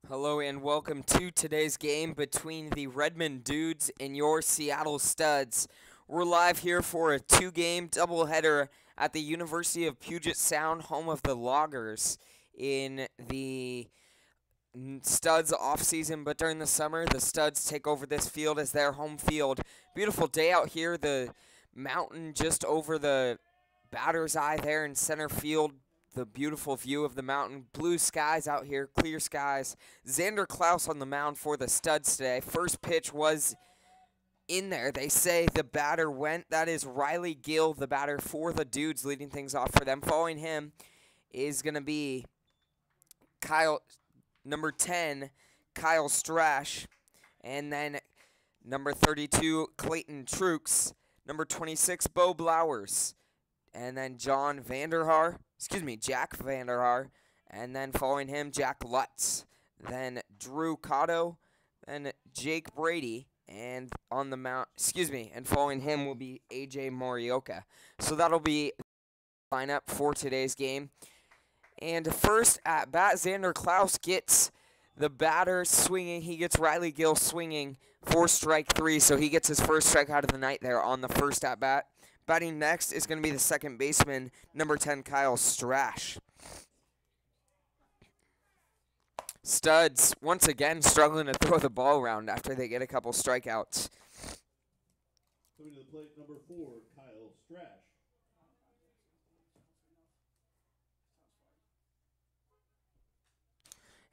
Hello and welcome to today's game between the Redmond Dudes and your Seattle Studs. We're live here for a two-game doubleheader at the University of Puget Sound, home of the Loggers, in the Studs off-season, but during the summer, the Studs take over this field as their home field. Beautiful day out here, the mountain just over the batter's eye there in center field. The beautiful view of the mountain, blue skies out here, clear skies. Xander Klaus on the mound for the Studs today. First pitch was in there. They say the batter went. That is Riley Gill, the batter for the Dudes, leading things off for them. Following him is going to be number 10, Kyle Strash, and then number 32, Clayton Trooks, number 26, Bo Blowers, and then Jack Vanderhaar, and then following him, Jack Lutz, then Drew Cotto, then Jake Brady, and on the mount, and following him will be AJ Morioka. So that'll be the lineup for today's game. And first at bat, Xander Klaus gets the batter swinging. He gets Riley Gill swinging for strike three, so he gets his first strikeout of the night there on the first at bat. Batting next is going to be the second baseman, number 10, Kyle Strash. Studs, once again, struggling to throw the ball around after they get a couple strikeouts. Coming to the plate, number 4, Kyle Strash.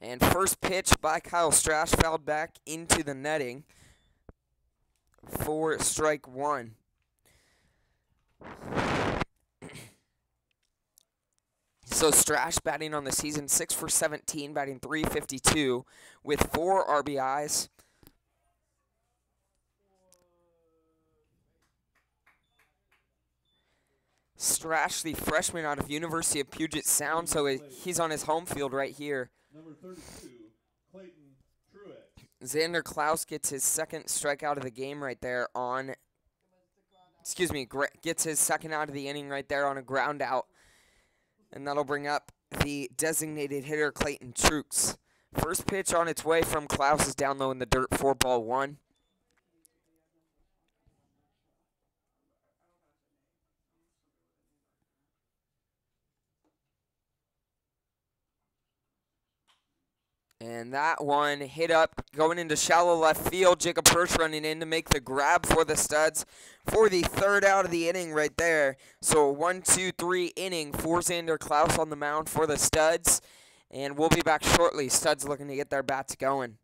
And first pitch by Kyle Strash fouled back into the netting for strike one. So Strash batting on the season 6 for 17, batting .352 with 4 RBIs. Strash, the freshman out of University of Puget Sound, so he's on his home field right here. Number 32, Clayton Truex. Xander Klaus gets his second strikeout of the game right there on, gets his second out of the inning right there on a ground out. And that'll bring up the designated hitter, Clayton Trooks. First pitch on its way from Klaus is down low in the dirt, 4-1. And that one hit up, going into shallow left field. Jacob Hirsch running in to make the grab for the Studs for the third out of the inning right there. So a 1-2-3 inning for Xander Klaus on the mound for the Studs. And we'll be back shortly. Studs looking to get their bats going.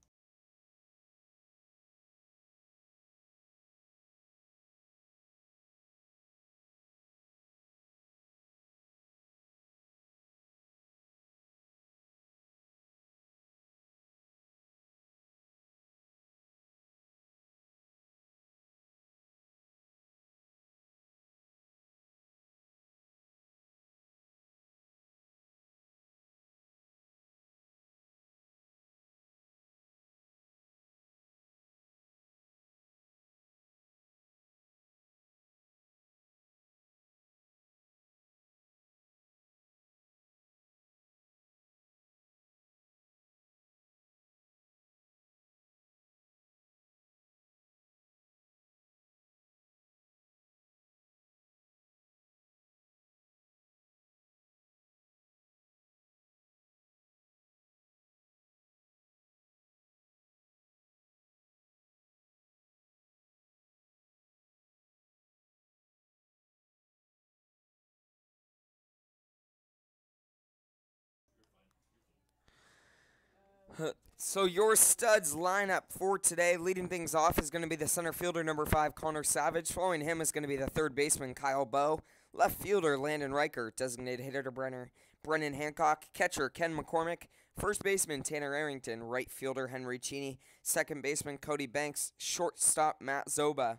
So your Studs lineup for today, leading things off, is going to be the center fielder, number 5, Connor Savage. Following him is going to be the third baseman, Kyle Bowe. Left fielder, Landon Riker. Designated hitter, Brennan Hancock. Catcher, Ken McCormick. First baseman, Tanner Arrington. Right fielder, Henry Cheney. Second baseman, Cody Banks. Shortstop, Matt Zoba.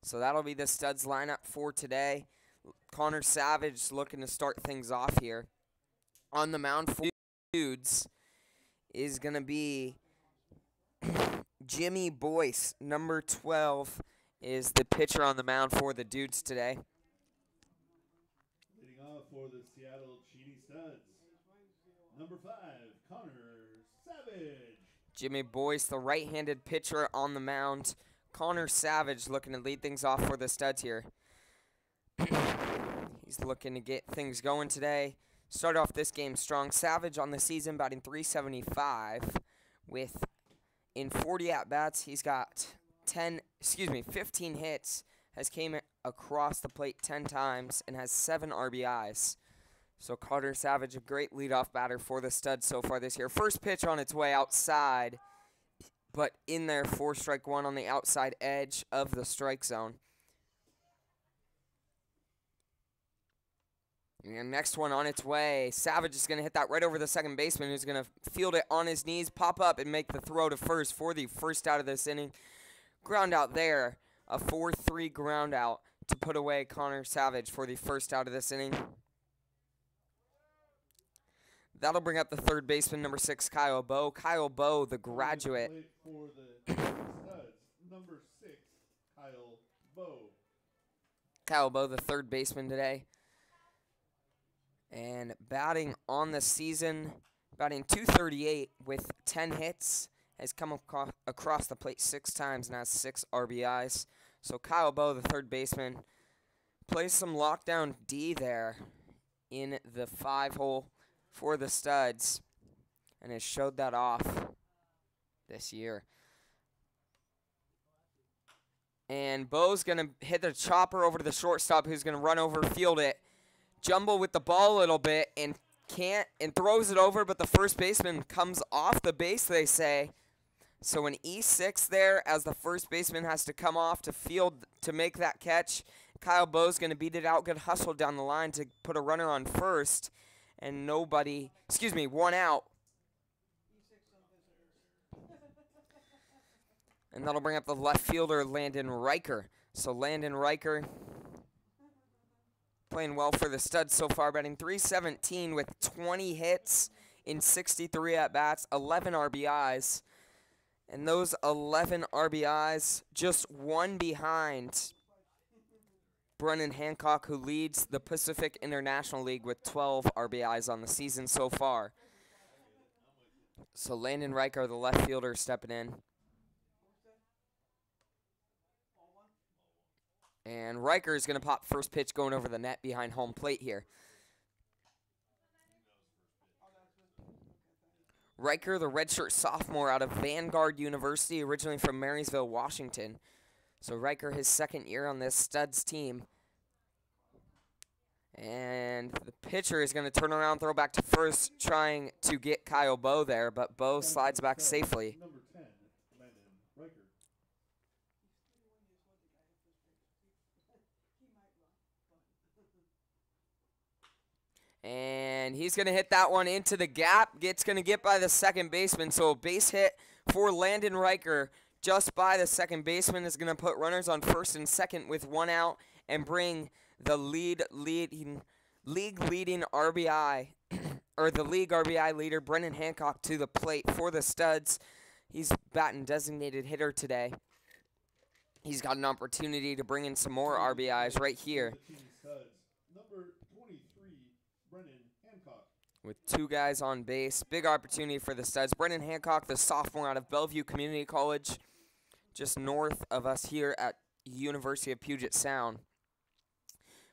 So that'll be the Studs lineup for today. Connor Savage looking to start things off here. On the mound for Dudes is going to be Jimmy Boyce. Number 12 is the pitcher on the mound for the Dudes today. Leading off for the Seattle Cheaty Studs, number 5, Connor Savage. Jimmy Boyce, the right-handed pitcher on the mound. Connor Savage looking to lead things off for the Studs here. He's looking to get things going today. Start off this game strong. Savage on the season batting .375 with, in 40 at-bats, he's got 15 hits, has came across the plate 10 times, and has 7 RBIs. So Connor Savage, a great leadoff batter for the Studs so far this year. First pitch on its way outside, but in there for strike one on the outside edge of the strike zone. And next one on its way. Savage is going to hit that right over the second baseman, who's going to field it on his knees, pop up, and make the throw to first for the first out of this inning. Ground out there. A 4-3 ground out to put away Connor Savage for the first out of this inning. That'll bring up the third baseman, number 6, Kyle Bowe. Kyle Bowe, the graduate. For the Studs, number 6, Kyle Bowe. Kyle Bowe, the third baseman today. And batting on the season, batting .238 with 10 hits, has come across the plate 6 times and has 6 RBIs. So Kyle Bowe, the third baseman, plays some lockdown D there in the 5-hole for the Studs, and has showed that off this year. And Bowe's going to hit the chopper over to the shortstop, who's going to run over, field it, jumble with the ball a little bit, and throws it over, but the first baseman comes off the base, they say. So an E6 there, as the first baseman has to come off to field to make that catch. Kyle Bowe's going to beat it out, good hustle down the line to put a runner on first, and one out. And that'll bring up the left fielder, Landon Riker. So Landon Riker playing well for the Studs so far, batting .317 with 20 hits in 63 at-bats, 11 RBIs. And those 11 RBIs, just one behind Brennan Hancock, who leads the Pacific International League with 12 RBIs on the season so far. So Landon Riker, the left fielder, stepping in. And Riker is going to pop first pitch going over the net behind home plate here. Riker, the redshirt sophomore out of Vanguard University, originally from Marysville, Washington. So Riker, his second year on this Studs team. And the pitcher is going to turn around, throw back to first, trying to get Kyle Bowe there, but Bowe slides back safely. Number 10, Landon Riker. And he's going to hit that one into the gap. It's going to get by the second baseman. So a base hit for Landon Riker just by the second baseman is going to put runners on first and second with one out and bring the league leading RBI, or the league RBI leader, Brennan Hancock, to the plate for the Studs. He's batting designated hitter today. He's got an opportunity to bring in some more RBIs right here. Number 23, Brennan Hancock. With 2 guys on base. Big opportunity for the Studs. Brennan Hancock, the sophomore out of Bellevue Community College, just north of us here at University of Puget Sound.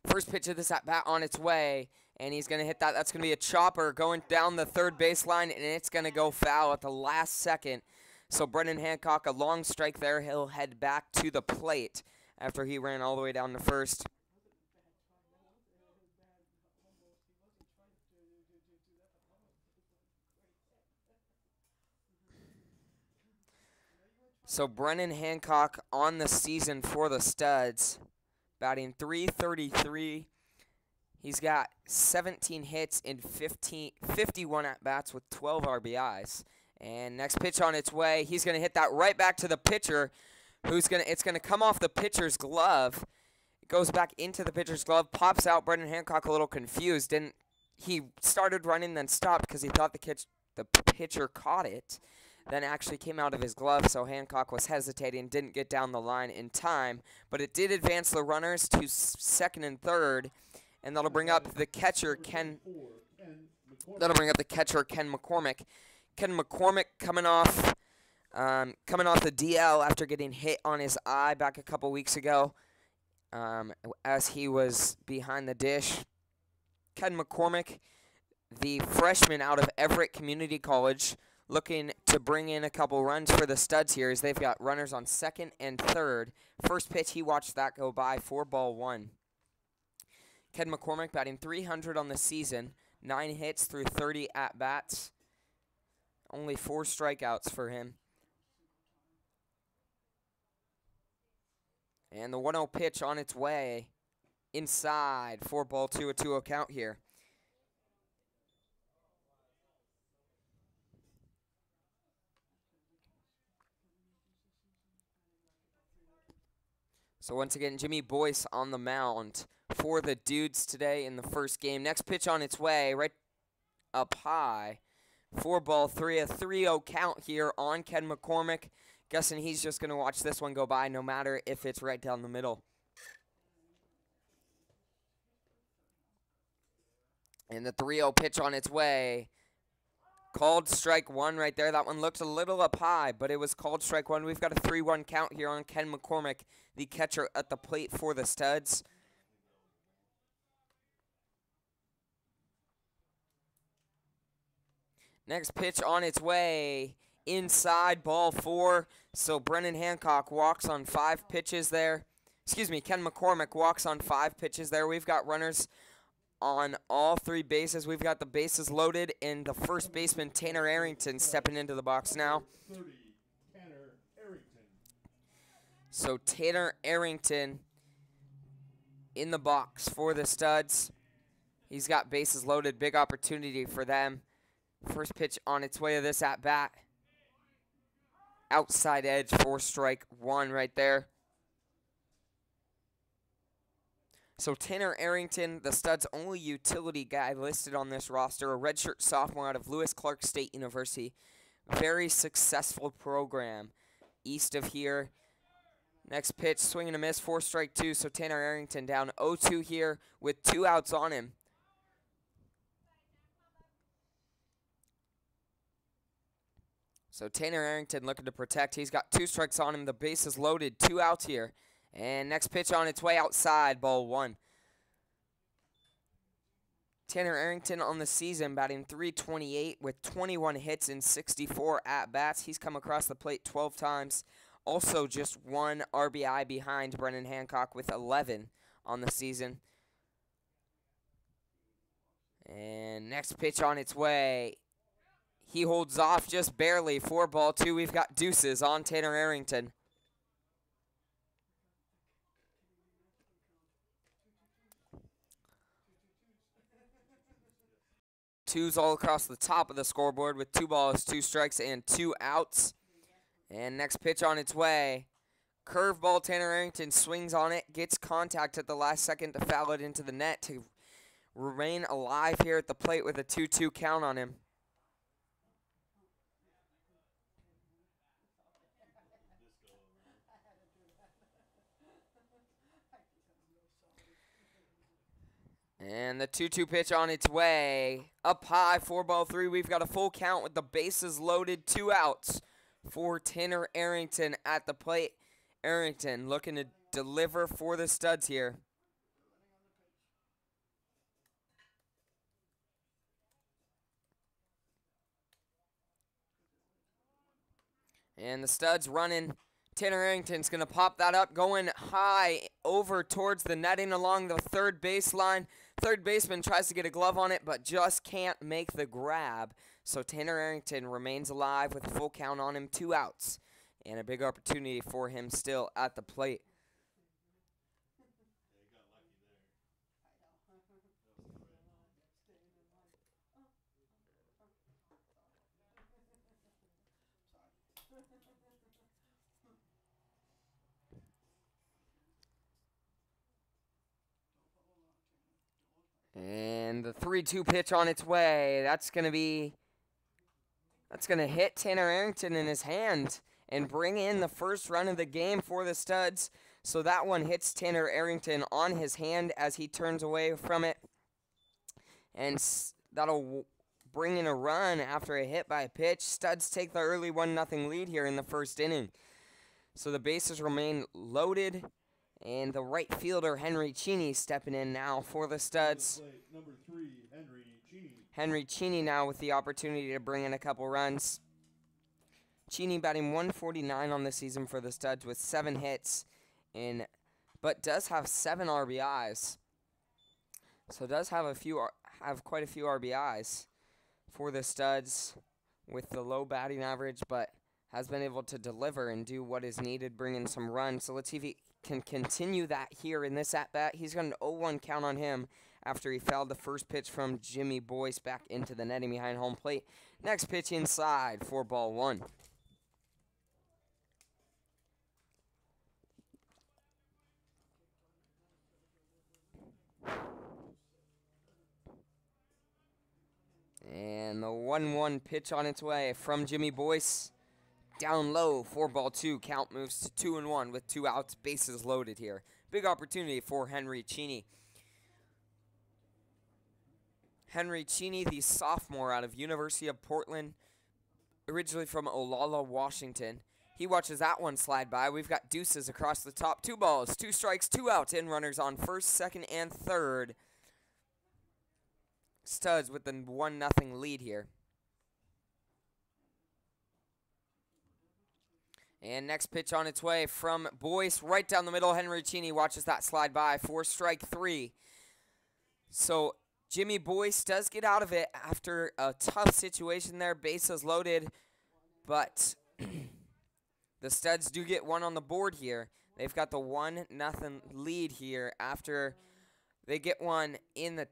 First pitch of this at-bat on its way, and he's going to hit that. That's going to be a chopper going down the third baseline, and it's going to go foul at the last second. So Brennan Hancock, a long strike there. He'll head back to the plate after he ran all the way down to first. So Brennan Hancock on the season for the Studs, batting .333. He's got 17 hits in 51 at-bats with 12 RBIs. And next pitch on its way, he's going to hit that right back to the pitcher, it's going to come off the pitcher's glove. It goes back into the pitcher's glove, pops out. Brennan Hancock a little confused. He started running, then stopped because he thought the pitcher caught it. Then actually came out of his glove, so Hancock was hesitating, didn't get down the line in time. But it did advance the runners to second and third, and that'll bring up the catcher, Ken McCormick. Ken McCormick coming off the DL after getting hit on his eye back a couple weeks ago as he was behind the dish. Ken McCormick, the freshman out of Everett Community College, looking to bring in a couple runs for the Studs here as they've got runners on second and third. First pitch, he watched that go by for ball one. Ken McCormick batting .300 on the season, 9 hits through 30 at-bats. Only 4 strikeouts for him. And the 1-0 pitch on its way inside for ball two, a 2-0 count here. So once again, Jimmy Boyce on the mound for the Dudes today in the first game. Next pitch on its way, right up high for ball three, a 3-0 count here on Ken McCormick. Guessing he's just going to watch this one go by no matter if it's right down the middle. And the 3-0 pitch on its way. Called strike one right there. That one looked a little up high, but it was called strike one. We've got a 3-1 count here on Ken McCormick, the catcher at the plate for the Studs. Next pitch on its way. Inside, ball 4. So Brennan Hancock walks on 5 pitches there. Excuse me, Ken McCormick walks on 5 pitches there. We've got runners on all 3 bases. We've got the bases loaded, and the first baseman, Tanner Arrington, stepping into the box now. 30, Tanner Arrington. So Tanner Arrington in the box for the Studs. He's got bases loaded. Big opportunity for them. First pitch on its way to this at-bat. Outside edge for strike one right there. So Tanner Arrington, the Studs' only utility guy listed on this roster, a redshirt sophomore out of Lewis Clark State University. Very successful program east of here. Next pitch, swing and a miss for strike 2. So Tanner Arrington down 0-2 here with 2 outs on him. So Tanner Arrington looking to protect. He's got 2 strikes on him. The base is loaded. 2 outs here. And next pitch on its way outside, ball 1. Tanner Arrington on the season batting .328 with 21 hits and 64 at-bats. He's come across the plate 12 times. Also just 1 RBI behind Brennan Hancock with 11 on the season. And next pitch on its way. He holds off just barely for ball 2. We've got deuces on Tanner Arrington. Twos all across the top of the scoreboard with 2 balls, 2 strikes, and 2 outs. And next pitch on its way. Curveball, Tanner Arrington swings on it, gets contact at the last second to foul it into the net to remain alive here at the plate with a 2-2 count on him. And the 2-2 pitch on its way. Up high, 4-3. We've got a full count with the bases loaded, 2 outs for Tanner Arrington at the plate. Arrington looking to deliver for the Studs here. And the Studs running. Tanner Arrington's going to pop that up, going high over towards the netting along the third baseline. Third baseman tries to get a glove on it, but just can't make the grab. So Tanner Arrington remains alive with a full count on him, 2 outs. And a big opportunity for him still at the plate. And the 3-2 pitch on its way. That's going to hit Tanner Arrington in his hand and bring in the first run of the game for the Studs. So that one hits Tanner Arrington on his hand as he turns away from it. And that'll bring in a run after a hit by a pitch. Studs take the early 1-0 lead here in the first inning. So the bases remain loaded, and the right fielder, Henry Cheney, stepping in now for the Studs. Number 3, Henry Cheney. Henry Cheney now with the opportunity to bring in a couple runs. Cheney batting 149 on the season for the Studs with 7 hits, but does have 7 RBIs. So does have quite a few RBIs for the Studs with the low batting average, but has been able to deliver and do what is needed, bring in some runs. So let's see if he can continue that here in this at-bat. He's got an 0-1 count on him after he fouled the first pitch from Jimmy Boyce back into the netting behind home plate. Next pitch inside for ball 1. And the 1-1 pitch on its way from Jimmy Boyce. Down low for ball 2. Count moves to 2-1 with 2 outs. Bases loaded here. Big opportunity for Henry Cheney. Henry Cheney, the sophomore out of University of Portland, originally from Olalla, Washington. He watches that one slide by. We've got deuces across the top. 2 balls, 2 strikes, 2 outs. In runners on first, second, and third. Studs with the 1-0 lead here. And next pitch on its way from Boyce right down the middle. Henry Cheney watches that slide by for strike 3. So Jimmy Boyce does get out of it after a tough situation there. Bases loaded, but the Studs do get one on the board here. They've got the 1-0 lead here after they get one in the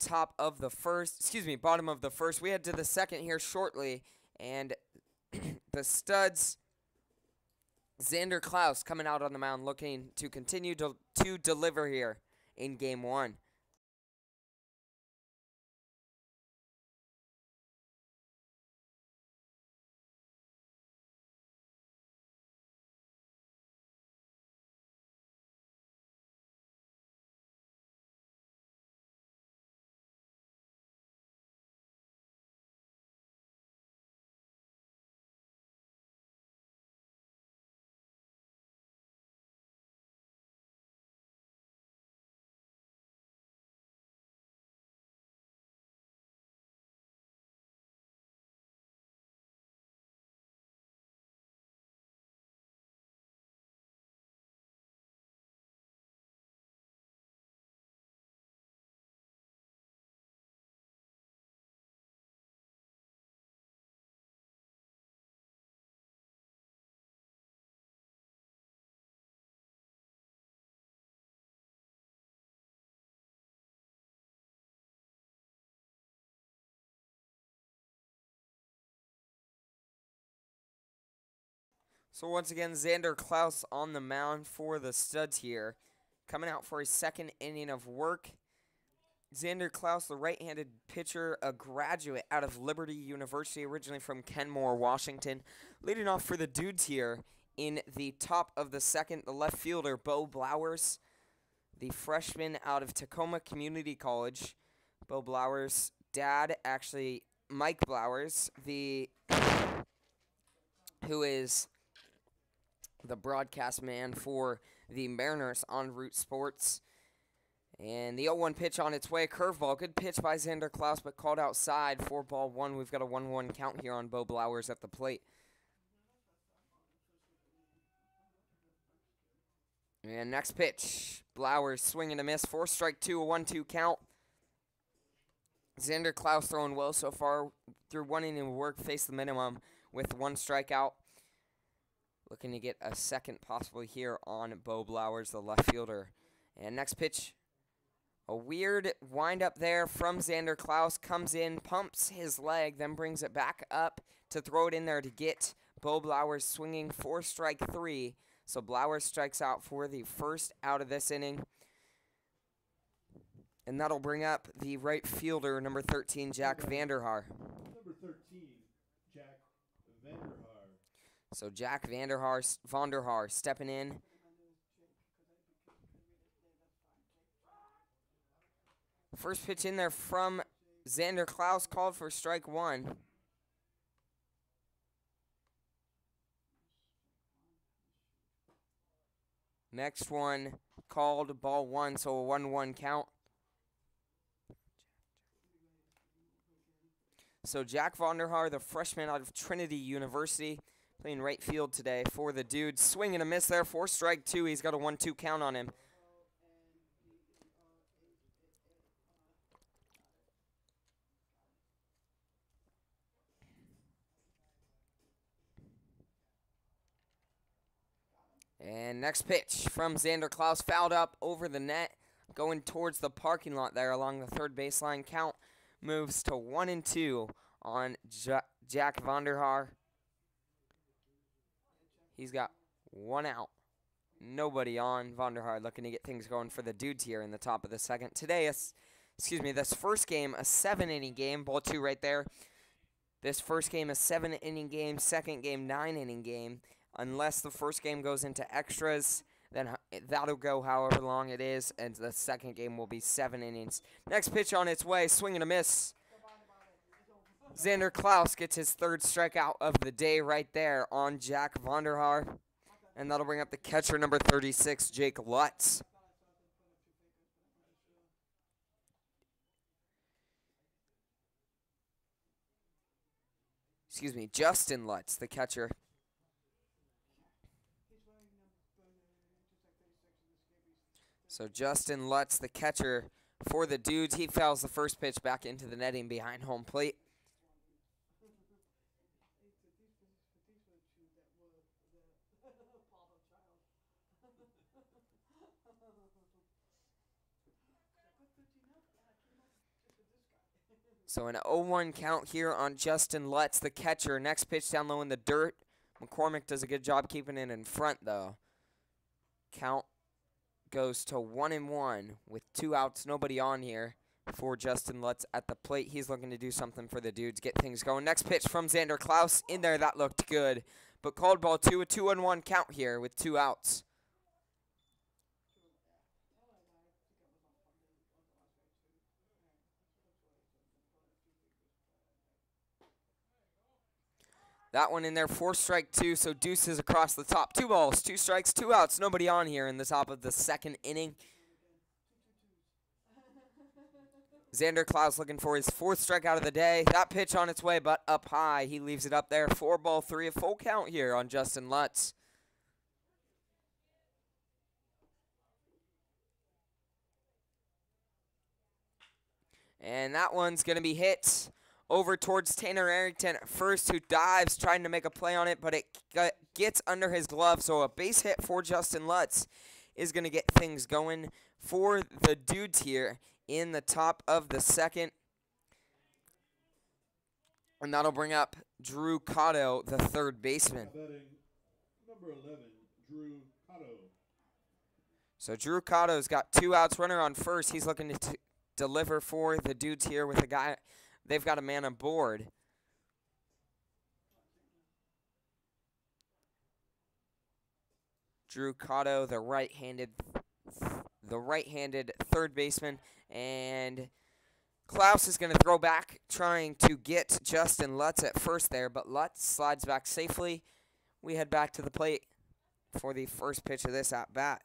bottom of the first. We head to the second here shortly, and the Studs, Xander Klaus coming out on the mound looking to continue to deliver here in game 1. So once again, Xander Klaus on the mound for the Studs here. Coming out for his second inning of work. Xander Klaus, the right-handed pitcher, a graduate out of Liberty University, originally from Kenmore, Washington. Leading off for the Dudes here in the top of the second, the left fielder, Bo Blowers, the freshman out of Tacoma Community College. Bo Blowers' dad, actually Mike Blowers, who is the broadcast man for the Mariners on Root Sports. And the 0-1 pitch on its way, curveball. Good pitch by Xander Klaus, but called outside for ball 1. We've got a 1-1 count here on Bo Blowers at the plate. And next pitch, Blowers swinging a miss for strike 2, a 1-2 count. Xander Klaus throwing well so far through 1 inning of work, faced the minimum with 1 strikeout. Looking to get a second possibly here on Bo Blowers, the left fielder. And next pitch, a weird windup there from Xander Klaus. Comes in, pumps his leg, then brings it back up to throw it in there to get Bo Blowers swinging for strike 3. So Blowers strikes out for the first out of this inning. And that'll bring up the right fielder, number 13, Jack Vanderhaar. Number 13, Jack Vanderhaar. So Jack Vanderhaar stepping in. First pitch in there from Xander Klaus called for strike one. Next one called ball one, so a 1-1 count. So Jack Vonderhaar, the freshman out of Trinity University, playing right field today for the Dudes. Swing and a miss there for strike two. He's got a 1-2 count on him. And next pitch from Xander Klaus, fouled up over the net, going towards the parking lot there along the third baseline. Count moves to 1-2 on Jack Vonderhaar. He's got one out. Nobody on. Vonderhaar looking to get things going for the Dudes here in the top of the second. Today, this first game, a 7-inning game. Ball two right there. This first game, a 7-inning game. Second game, 9-inning game. Unless the first game goes into extras, then that'll go however long it is, and the second game will be 7 innings. Next pitch on its way, swing and a miss. Xander Klaus gets his third strikeout of the day right there on Jack Vonderhaar, and that'll bring up the catcher, number 36, Jake Lutz. Excuse me, Justin Lutz, the catcher. So Justin Lutz, the catcher for the Dudes, he fouls the first pitch back into the netting behind home plate. So an 0-1 count here on Justin Lutz, the catcher. Next pitch down low in the dirt. McCormick does a good job keeping it in front, though. Count goes to 1-1 with 2 outs, nobody on here for Justin Lutz at the plate. He's looking to do something for the Dudes, get things going. Next pitch from Xander Klaus. In there, that looked good. But called ball two, a 2-1 count here with 2 outs. That one in there for strike two, so deuces across the top. 2 balls, 2 strikes, 2 outs. Nobody on here in the top of the second inning. Xander Klaus looking for his 4th strikeout of the day. That pitch on its way, but up high. He leaves it up there. 4-3, a full count here on Justin Lutz. And that one's going to be hit over towards Tanner Arrington at first, who dives, trying to make a play on it, but it gets under his glove. So a base hit for Justin Lutz is going to get things going for the Dudes here in the top of the second. And that'll bring up Drew Cotto, the third baseman. Number 11, Drew Cotto. So Drew Cotto's got 2 outs, runner on first. He's looking to deliver for the Dudes here with a guy. They've got a man on board. Drew Cotto, the right-handed third baseman, and Klaus is going to throw back, trying to get Justin Lutz at first there, but Lutz slides back safely. We head back to the plate for the first pitch of this at-bat.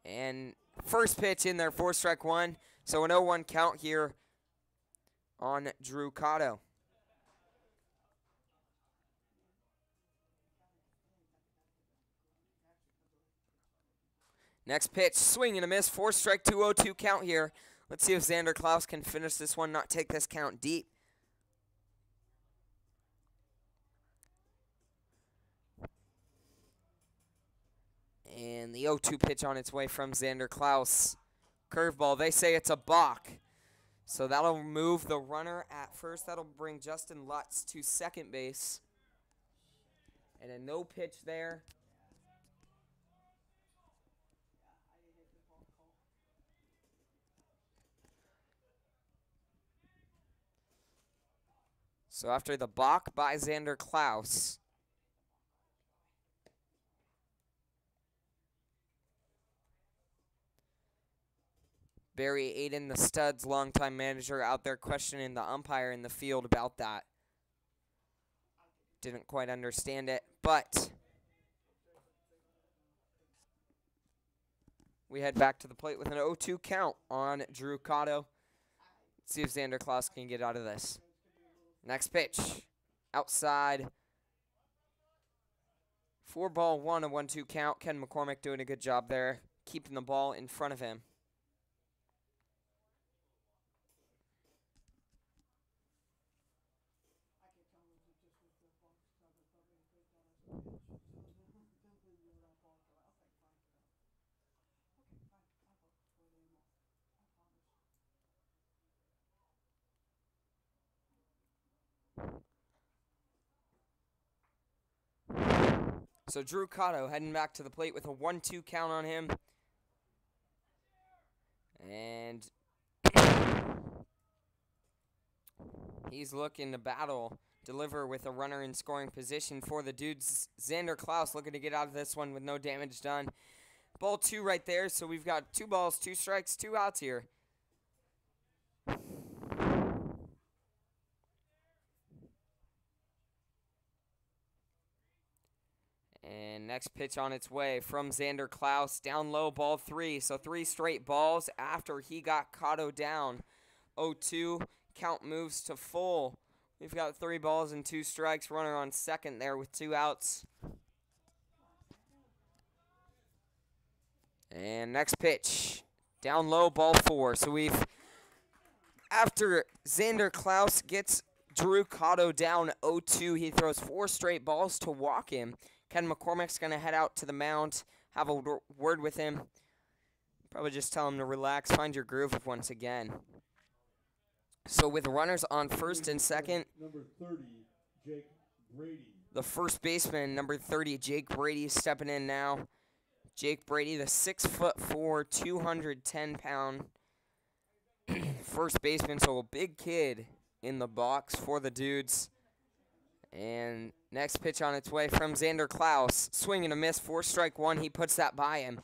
And first pitch in there for strike one. So an 0-1 count here on Drew Cotto. Next pitch, swing and a miss, 4 strike, 2-0-2 count here. Let's see if Xander Klaus can finish this one, not take this count deep. And the 0-2 pitch on its way from Xander Klaus. Curveball, they say it's a balk. So that'll move the runner at first. That'll bring Justin Lutz to second base. And a no pitch there. So after the balk by Xander Klaus, Barry Aiden, the Studs longtime manager, out there questioning the umpire in the field about that. Didn't quite understand it, but we head back to the plate with an 0-2 count on Drew Cotto. Let's see if Xander Klaus can get out of this. Next pitch, outside. 4-1, a 1-2 count. Ken McCormick doing a good job there, keeping the ball in front of him. So Drew Cotto heading back to the plate with a 1-2 count on him. And he's looking to deliver with a runner in scoring position for the Dudes. Xander Klaus looking to get out of this one with no damage done. Ball 2 right there, so we've got 2 balls, 2 strikes, 2 outs here. And next pitch on its way from Xander Klaus. Down low, ball 3. So 3 straight balls after he got Cotto down. 0-2. Count moves to full. We've got 3 balls and 2 strikes. Runner on second there with 2 outs. And next pitch. Down low, ball 4. So after Xander Klaus gets Drew Cotto down 0-2, he throws 4 straight balls to walk him. Ken McCormick's going to head out to the mound, have a word with him. Probably just tell him to relax, find your groove once again. So with runners on first and second, Number 30, Jake Brady. The first baseman, number 30, Jake Brady, stepping in now. Jake Brady, the 6'4", 210-pound first baseman, so a big kid in the box for the Dudes. And next pitch on its way from Xander Klaus. Swing and a miss, 4-strike-1. He puts that by him.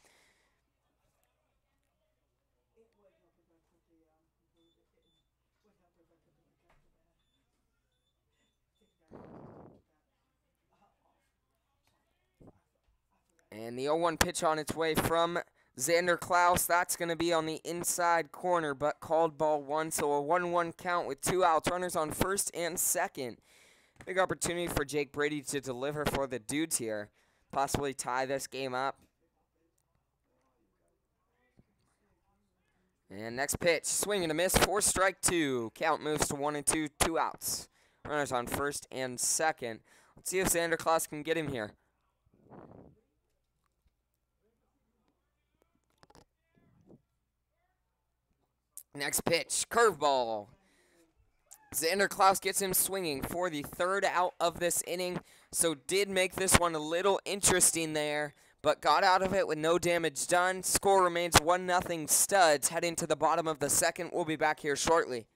And the 0-1 pitch on its way from Xander Klaus. That's going to be on the inside corner, but called ball 1. So a 1-1 count with 2 outs. Runners on first and second. Big opportunity for Jake Brady to deliver for the Dudes here. Possibly tie this game up. And next pitch. Swing and a miss. 4-strike-2. Count moves to 1-2. 2 outs. Runners on first and second. Let's see if Xander Klaus can get him here. Next pitch, curveball. Xander Klaus gets him swinging for the 3rd out of this inning, so did make this one a little interesting there, but got out of it with no damage done. Score remains 1-0 Studs. Heading to the bottom of the second. We'll be back here shortly.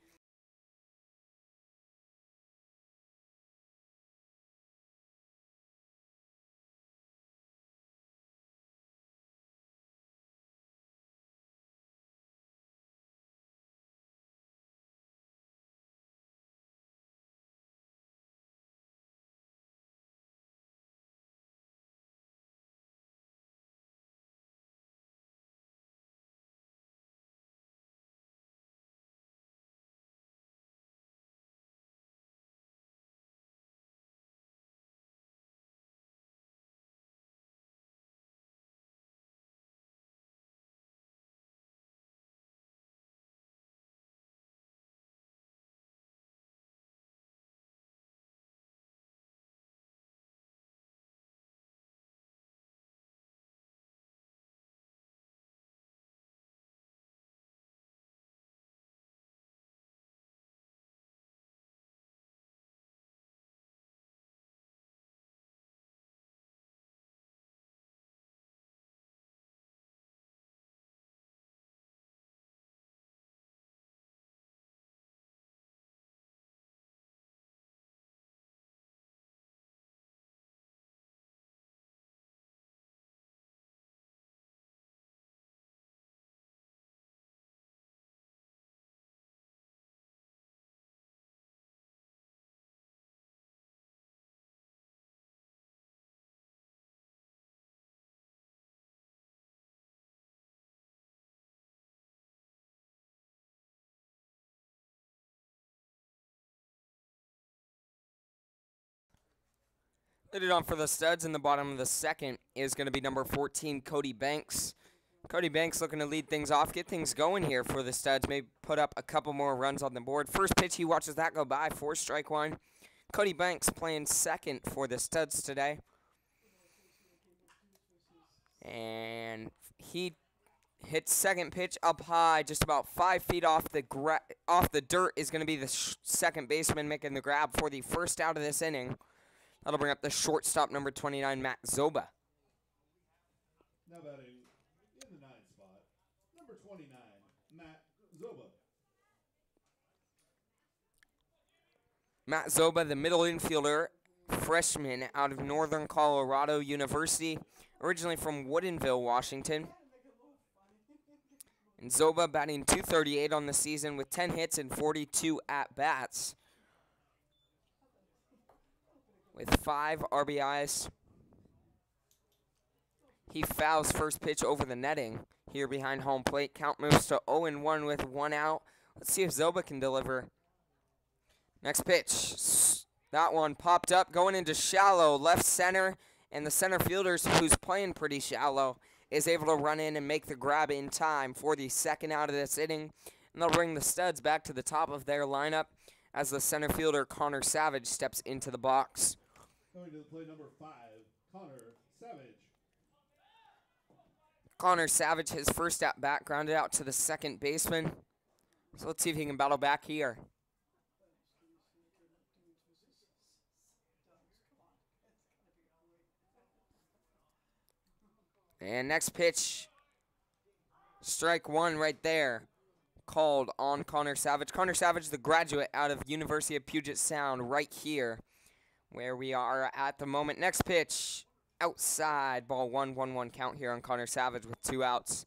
Leading on for the Studs in the bottom of the second is going to be number 14, Cody Banks. Cody Banks looking to lead things off, get things going here for the Studs, maybe put up a couple more runs on the board. First pitch, he watches that go by for strike one. Cody Banks playing second for the Studs today. And he hits second pitch up high, just about 5 feet off the dirt is going to be the second baseman making the grab for the first out of this inning. That'll bring up the shortstop, number 29, Matt Zoba. Now batting in the 9th spot, number 29, Matt Zoba. Matt Zoba, the middle infielder, freshman out of Northern Colorado University, originally from Woodinville, Washington. And Zoba batting .238 on the season with 10 hits and 42 at-bats, with 5 RBIs. He fouls first pitch over the netting here behind home plate. Count moves to 0-1 with 1 out. Let's see if Zoba can deliver. Next pitch. That one popped up, going into shallow left center, and the center fielder, who's playing pretty shallow, is able to run in and make the grab in time for the second out of this inning. And they'll bring the Studs back to the top of their lineup as the center fielder, Connor Savage, steps into the box. Going to play number 5, Connor Savage. Connor Savage, his first at bat, grounded out to the second baseman. So let's see if he can battle back here. And next pitch, strike one right there, called on Connor Savage. Connor Savage, the graduate out of University of Puget Sound, right here where we are at the moment. Next pitch, outside, ball 1-1-1 count here on Connor Savage with 2 outs.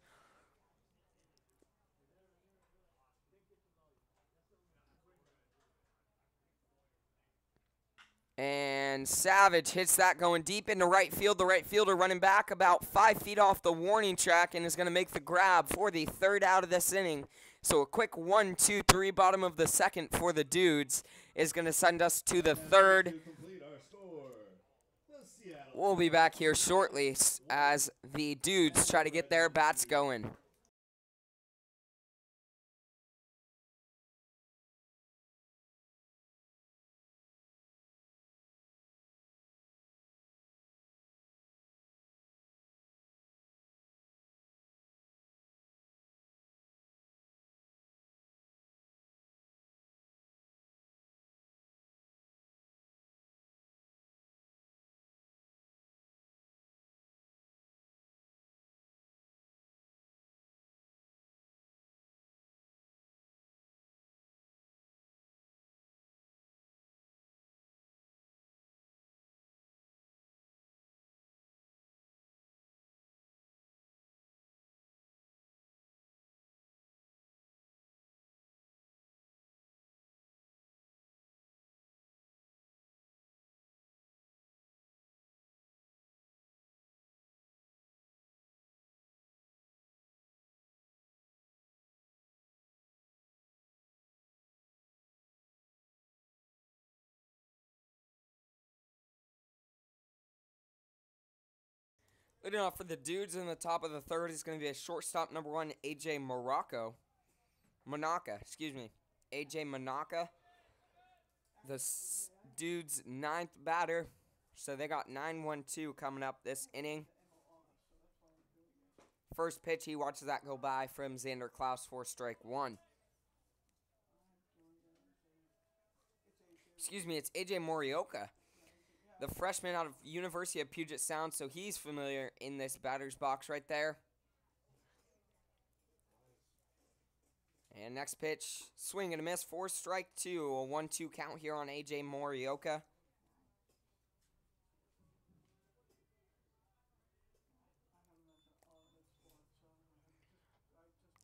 And Savage hits that going deep into right field. The right fielder running back about 5 feet off the warning track and is going to make the grab for the third out of this inning. So a quick 1-2-3 bottom of the second for the Dudes is going to send us to the third. We'll be back here shortly as the Dudes try to get their bats going. Leading off for the Dudes in the top of the third is going to be a shortstop, number 1, AJ Manaka, excuse me. AJ Manaka, the Dudes' 9th batter. So they got 9-1-2 coming up this inning. First pitch, he watches that go by from Xander Klaus for strike 1. Excuse me, it's AJ Morioka, the freshman out of University of Puget Sound, so he's familiar in this batter's box right there. And next pitch, swing and a miss for strike 2. A 1-2 count here on AJ Morioka.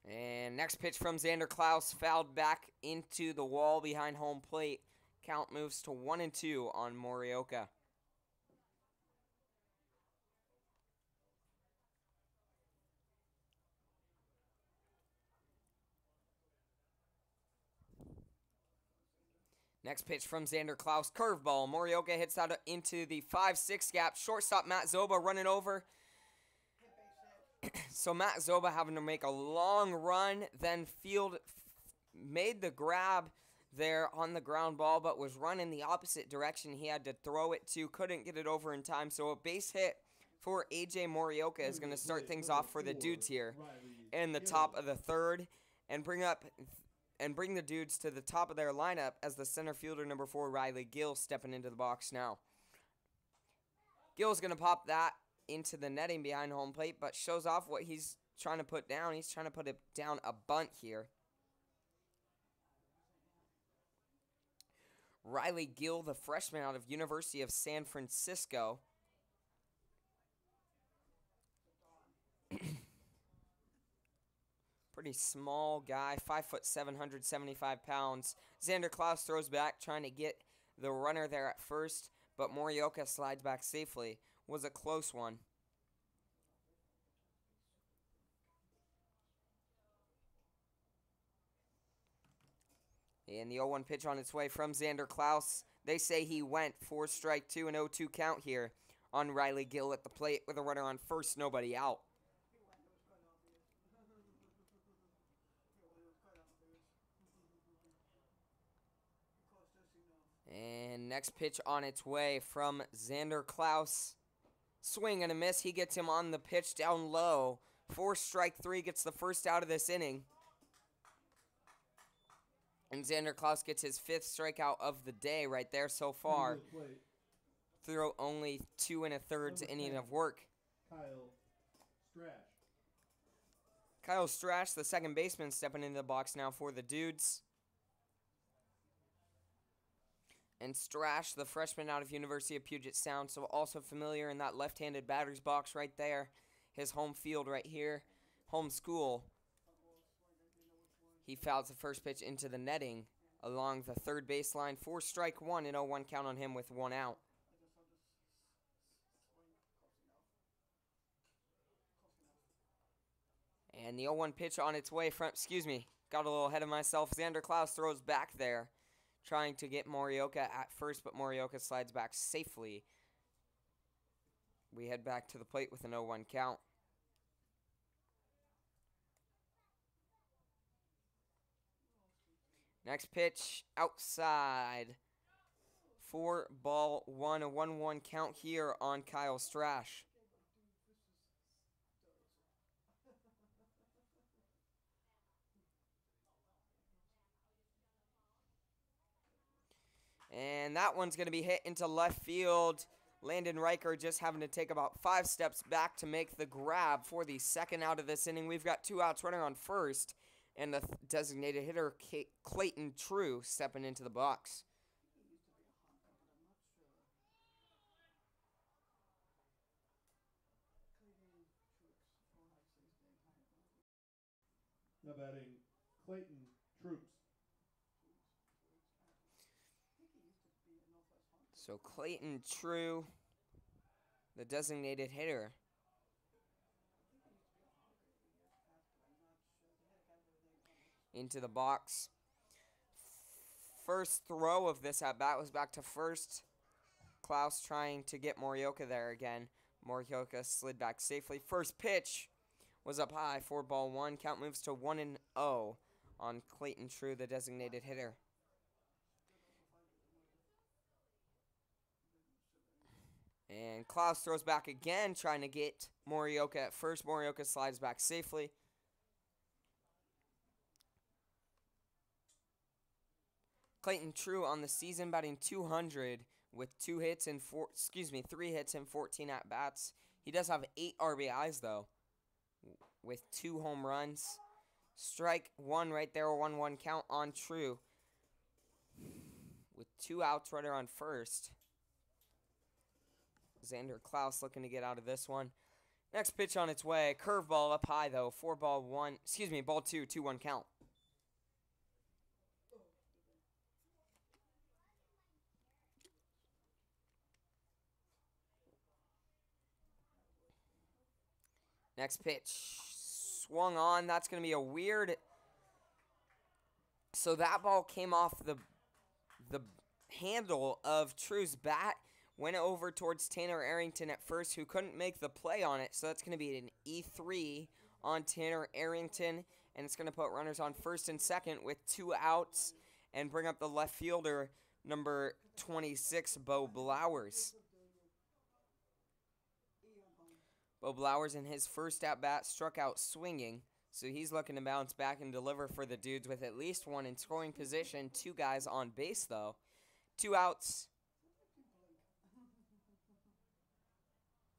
And next pitch from Xander Klaus, fouled back into the wall behind home plate. Count moves to 1-2 on Morioka. Next pitch from Xander Klaus, curveball. Morioka hits that into the 5-6 gap. Shortstop Matt Zoba running over. So Matt Zoba having to make a long run, then field made the grab there on the ground ball, but was running the opposite direction he had to throw it to. Couldn't get it over in time, so a base hit for A.J. Morioka is going to start things off for the Dudes here in the top of the third and bring the Dudes to the top of their lineup as the center fielder, number 4, Riley Gill, stepping into the box now. Gill's going to pop that into the netting behind home plate, but shows off what he's trying to put down. He's trying to put it down a bunt here. Riley Gill, the freshman out of University of San Francisco. Pretty small guy, 5 foot 775 pounds. Xander Klaus throws back, trying to get the runner there at first, but Morioka slides back safely. Was a close one. And the 0-1 pitch on its way from Xander Klaus. They say he went for strike 2 and 0-2 count here on Riley Gill at the plate with a runner on first, nobody out. And next pitch on its way from Xander Klaus. Swing and a miss. He gets him on the pitch down low. For strike 3, gets the first out of this inning. And Xander Klaus gets his 5th strikeout of the day right there so far. Through only 2 1/3 inning of work. Kyle Strash, the second baseman, stepping into the box now for the Dudes. And Strash, the freshman out of University of Puget Sound, so also familiar in that left-handed batter's box right there. His home field right here, home school. He fouls the first pitch into the netting along the third baseline for strike 1 and 0-1 count on him with 1 out. And the 0-1 pitch on its way from, got a little ahead of myself. Xander Klaus throws back there, trying to get Morioka at first, but Morioka slides back safely. We head back to the plate with an 0-1 count. Next pitch, outside. 4-1, a 1-1 count here on Kyle Strash. And that one's going to be hit into left field. Landon Riker just having to take about 5 steps back to make the grab for the second out of this inning. We've got 2 outs running on first, and the designated hitter, Clayton True, stepping into the box. Now batting, Clayton Troops. So Clayton True, the designated hitter. Into the box. First throw of this at-bat was back to first. Klaus trying to get Morioka there again. Morioka slid back safely. First pitch was up high, 4-1. Count moves to 1-0 on Clayton True, the designated hitter. And Klaus throws back again, trying to get Morioka at first. Morioka slides back safely. Clayton True on the season batting .200 with 3 hits and 14 at-bats. He does have 8 RBIs, though, with 2 home runs. Strike 1 right there, a 1-1 count on True. With 2 outs, runner on first. Xander Klaus looking to get out of this one. Next pitch on its way. Curveball up high, though. Ball 2, 2-1 count. Next pitch. Swung on. That's going to be a weird... So that ball came off the handle of True's bat went over towards Tanner Arrington at first, who couldn't make the play on it. So that's going to be an E3 on Tanner Arrington, and it's going to put runners on first and second with 2 outs and bring up the left fielder, number 26, Bo Blowers. Bo Blowers in his first at-bat struck out swinging, so he's looking to bounce back and deliver for the Dudes with at least 1 in scoring position. 2 guys on base, though. 2 outs.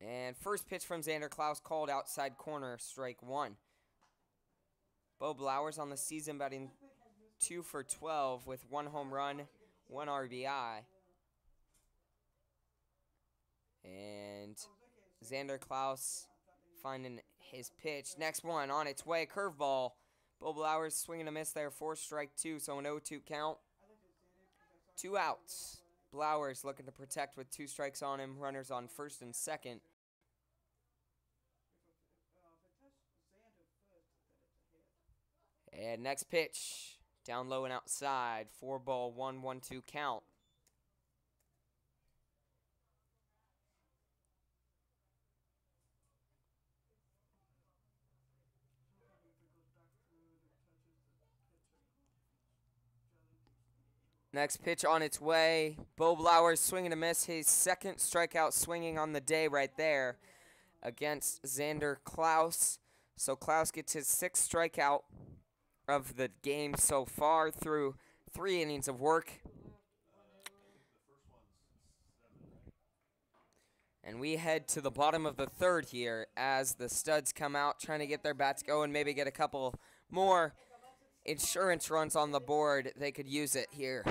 And first pitch from Xander Klaus called outside corner, strike 1. Bo Blowers on the season batting 2 for 12 with 1 home run, 1 RBI. And Xander Klaus finding his pitch. Next one on its way, curveball. Bo Blowers swinging a miss there for strike 2, so an 0-2 count. 2 outs. Blowers looking to protect with 2 strikes on him. Runners on first and second. And next pitch, down low and outside. 4-ball, 1-1-2 count. Next pitch on its way. Bo Blowers swinging a miss. His second strikeout swinging on the day right there against Xander Klaus. So Klaus gets his 6th strikeout of the game so far through 3 innings of work. And we head to the bottom of the 3rd here as the Studs come out trying to get their bats going, maybe get a couple more insurance runs on the board. They could use it here.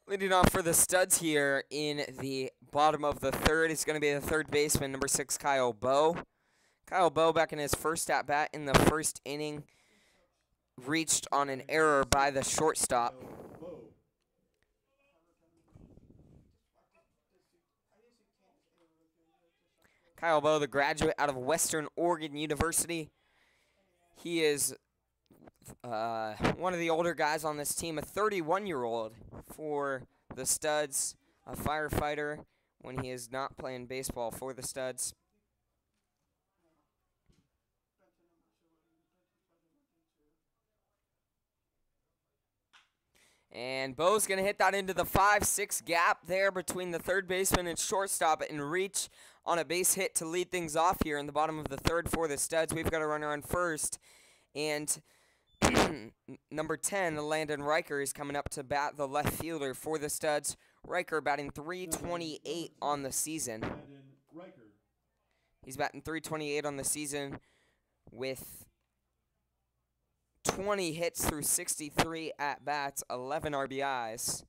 Leading off for the Studs here in the bottom of the 3rd is going to be the 3rd baseman, number 6, Kyle Bowe. Kyle Bowe back in his first at-bat in the 1st inning, reached on an error by the shortstop. Kyle Bowe, the graduate out of Western Oregon University. He is one of the older guys on this team, a 31-year-old for the Studs, a firefighter when he is not playing baseball for the Studs. And Bo's going to hit that into the 5-6 gap there between the 3rd baseman and shortstop and reach on a base hit to lead things off here in the bottom of the 3rd for the Studs. We've got a runner on first, and number 10, Landon Riker, is coming up to bat, the left fielder for the Studs. Riker batting .328 on the season. He's batting .328 on the season with 20 hits through 63 at-bats, 11 RBIs.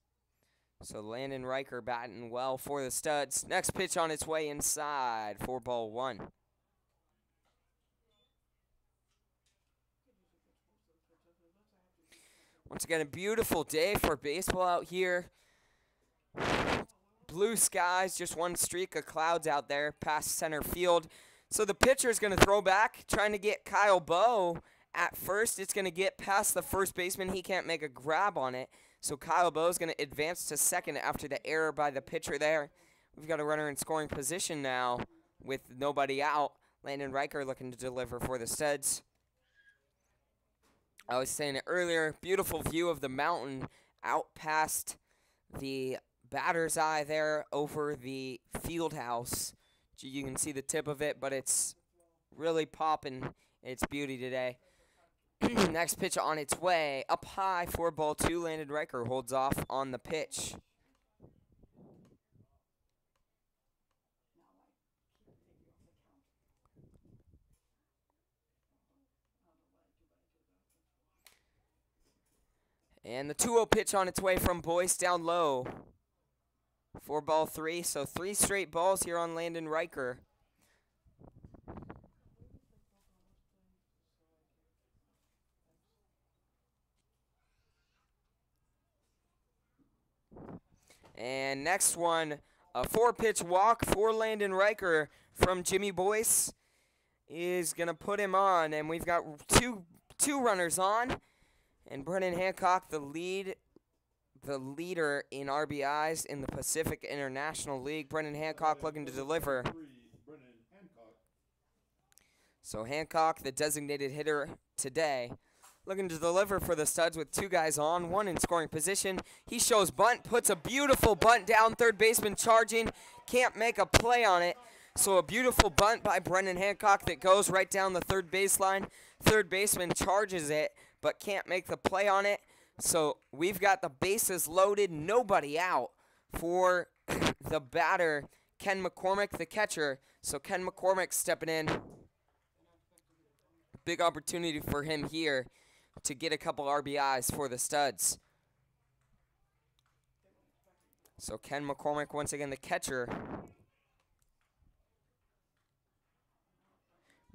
So Landon Riker batting well for the Studs. Next pitch on its way inside, 4-ball, 1. Once again, a beautiful day for baseball out here. Blue skies, just one streak of clouds out there past center field. So the pitcher is going to throw back, trying to get Kyle Bowe at first. It's going to get past the first baseman. He can't make a grab on it. So Kyle Bowe is going to advance to second after the error by the pitcher there. We've got a runner in scoring position now with nobody out. Landon Riker looking to deliver for the Studs. I was saying it earlier, beautiful view of the mountain out past the batter's eye there over the field house. You can see the tip of it, but it's really popping its beauty today. Next pitch on its way, up high for ball 2. Landon Riker holds off on the pitch. And the 2-0 pitch on its way from Boyce down low for ball 3. So 3 straight balls here on Landon Riker. And next one, a 4-pitch walk for Landon Riker from Jimmy Boyce is going to put him on. And we've got two runners on. And Brennan Hancock, the leader in RBIs in the Pacific International League. Brennan Hancock looking to deliver. So Hancock, the designated hitter today, looking to deliver for the Studs with 2 guys on, 1 in scoring position. He shows bunt, puts a beautiful bunt down, third baseman charging, can't make a play on it. So a beautiful bunt by Brennan Hancock that goes right down the third baseline. Third baseman charges it, but can't make the play on it. So we've got the bases loaded, nobody out for the batter, Ken McCormick, the catcher. So Ken McCormick stepping in. Big opportunity for him here to get a couple RBIs for the Studs. So Ken McCormick, once again, the catcher.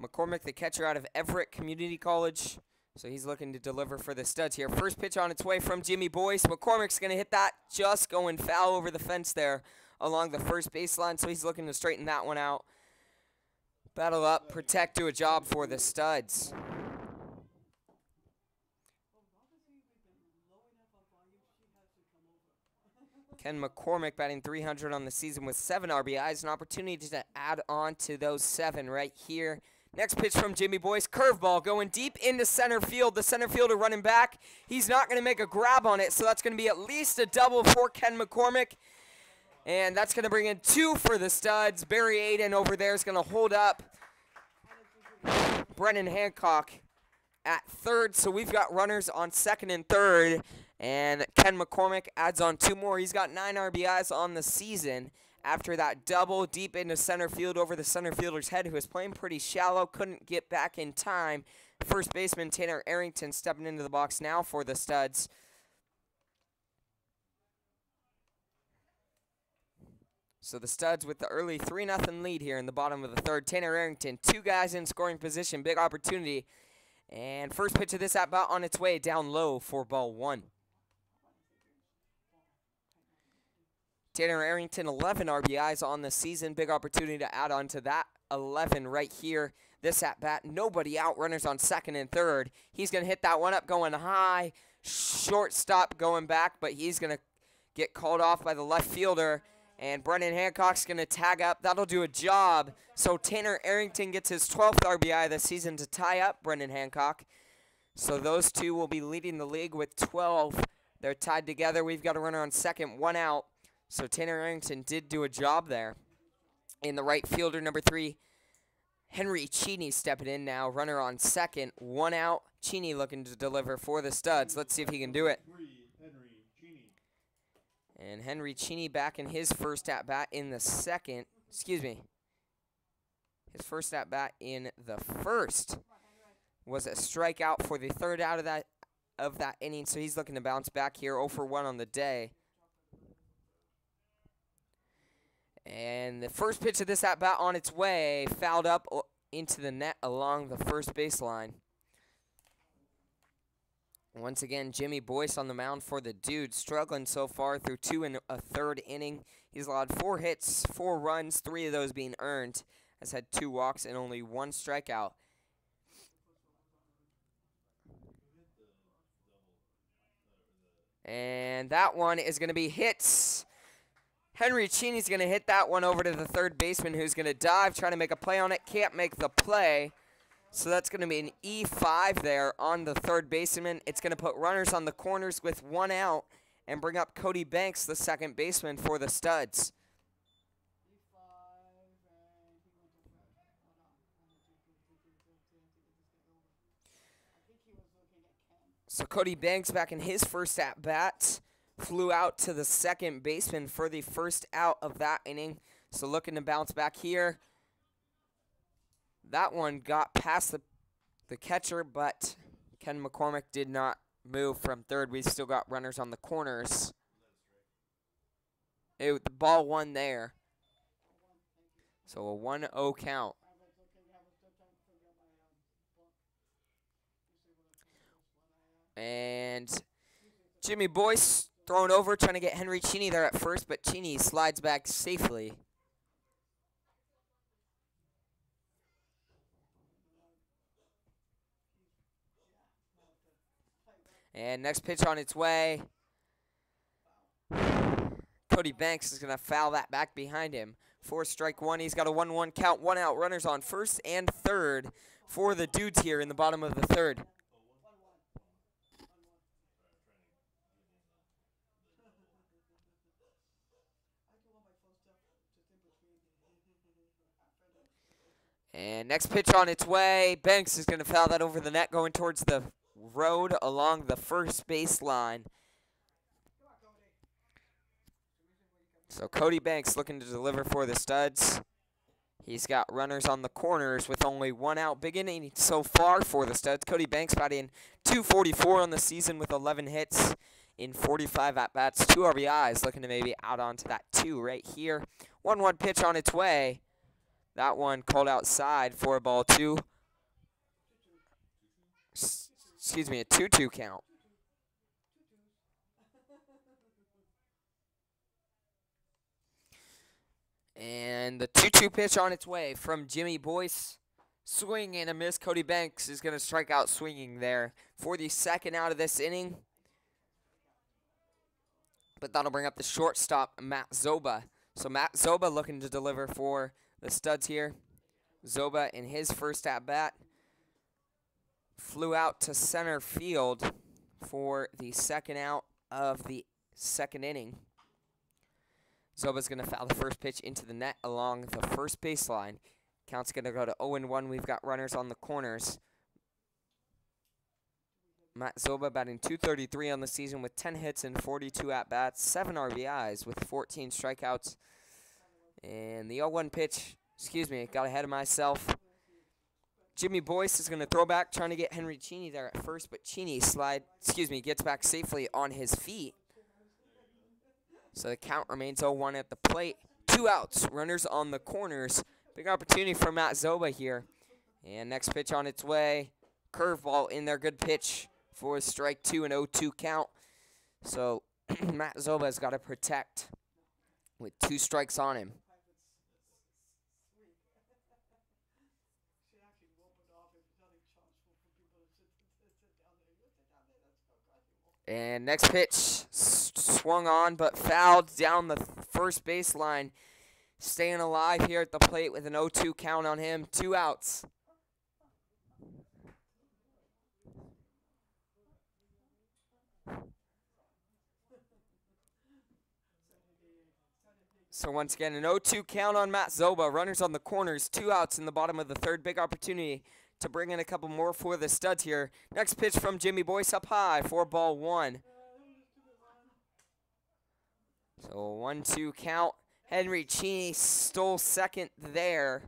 McCormick, the catcher out of Everett Community College. So he's looking to deliver for the Studs here. First pitch on its way from Jimmy Boyce. McCormick's going to hit that, just going foul over the fence there along the first baseline. So he's looking to straighten that one out. Battle up, protect, do a job for the Studs. Ken McCormick batting .300 on the season with 7 RBIs. An opportunity to add on to those 7 right here. Next pitch from Jimmy Boyce. Curveball going deep into center field. The center fielder running back. He's not going to make a grab on it, so that's going to be at least a double for Ken McCormick. And that's going to bring in 2 for the Studs. Barry Aiden over there is going to hold up Brennan Hancock at third. So we've got runners on second and third. And Ken McCormick adds on 2 more. He's got 9 RBIs on the season after that double deep into center field over the center fielder's head, who was playing pretty shallow, couldn't get back in time. First baseman Tanner Arrington stepping into the box now for the Studs. So the Studs with the early 3-0 lead here in the bottom of the third. Tanner Arrington, 2 guys in scoring position, big opportunity. And first pitch of this at-bat on its way down low for ball 1. Tanner Arrington, 11 RBIs on the season. Big opportunity to add on to that 11 right here. This at-bat, nobody out. Runners on second and third. He's going to hit that one up going high. Shortstop going back, but he's going to get called off by the left fielder. And Brennan Hancock's going to tag up. That'll do a job. So Tanner Arrington gets his 12th RBI of the season to tie up Brennan Hancock. So those 2 will be leading the league with 12. They're tied together. We've got a runner on second, 1 out. So Tanner Arrington did do a job there. In the right fielder, number 3, Henry Cheney stepping in now. Runner on second, 1 out. Cheney looking to deliver for the Studs. Let's see if he can do it. And Henry Cheney back in his first at-bat in the second. Excuse me. His first at-bat in the first was a strikeout for the third out of that inning. So he's looking to bounce back here, 0 for 1 on the day. And the first pitch of this at-bat on its way, fouled up into the net along the first baseline. Once again, Jimmy Boyce on the mound for the Dudes, struggling so far through 2 1/3 inning. He's allowed 4 hits, 4 runs, 3 of those being earned. Has had 2 walks and only 1 strikeout. And that one is going to be hits. Henry Cheney's going to hit that one over to the third baseman, who's going to dive, trying to make a play on it. Can't make the play. So that's going to be an E5 there on the third baseman. It's going to put runners on the corners with 1 out and bring up Cody Banks, the second baseman for the Studs. So Cody Banks back in his first at-bat. Flew out to the second baseman for the first out of that inning. So looking to bounce back here. That one got past the catcher, but Ken McCormick did not move from third. We still got runners on the corners. The ball won there. So a 1-0 count. And Jimmy Boyce thrown over, trying to get Henry Cheney there at first, but Cheney slides back safely. And next pitch on its way. Cody Banks is going to foul that back behind him. 4 strike 1. He's got a 1-1 count, 1 out. Runners on first and third for the Dudes here in the bottom of the third. And next pitch on its way. Banks is going to foul that over the net, going towards the road along the first baseline. So Cody Banks looking to deliver for the Studs. He's got runners on the corners with only 1 out. Big inning so far for the Studs. Cody Banks batting .244 on the season with 11 hits in 45 at-bats. 2 RBIs, looking to maybe out onto that 2 right here. 1-1 pitch on its way. That one called outside for ball 2. Excuse me, a 2-2 count. And the 2-2 pitch on its way from Jimmy Boyce. Swing and a miss. Cody Banks is going to strike out swinging there for the second out of this inning. But that'll bring up the shortstop, Matt Zoba. So Matt Zoba looking to deliver for the Studs here. Zoba in his first at-bat flew out to center field for the second out of the second inning. Zoba's going to foul the first pitch into the net along the first baseline. Count's going to go to 0-1. We've got runners on the corners. Matt Zoba batting .233 on the season with 10 hits and 42 at-bats, 7 RBIs with 14 strikeouts. And the 0-1 pitch, got ahead of myself. Jimmy Boyce is going to throw back, trying to get Henry Cheney there at first, but Cheney gets back safely on his feet. So the count remains 0-1 at the plate. 2 outs, runners on the corners. Big opportunity for Matt Zoba here. And next pitch on its way. Curveball in there, good pitch for strike 2 and 0-2 count. So Matt Zoba's got to protect with 2 strikes on him. And next pitch, swung on but fouled down the first baseline. Staying alive here at the plate with an 0-2 count on him. 2 outs. So once again, an 0-2 count on Matt Zoba. Runners on the corners, 2 outs in the bottom of the third. Big opportunity to bring in a couple more for the Studs here. Next pitch from Jimmy Boyce up high for ball 1. So 1-2 count. Henry Cheney stole second there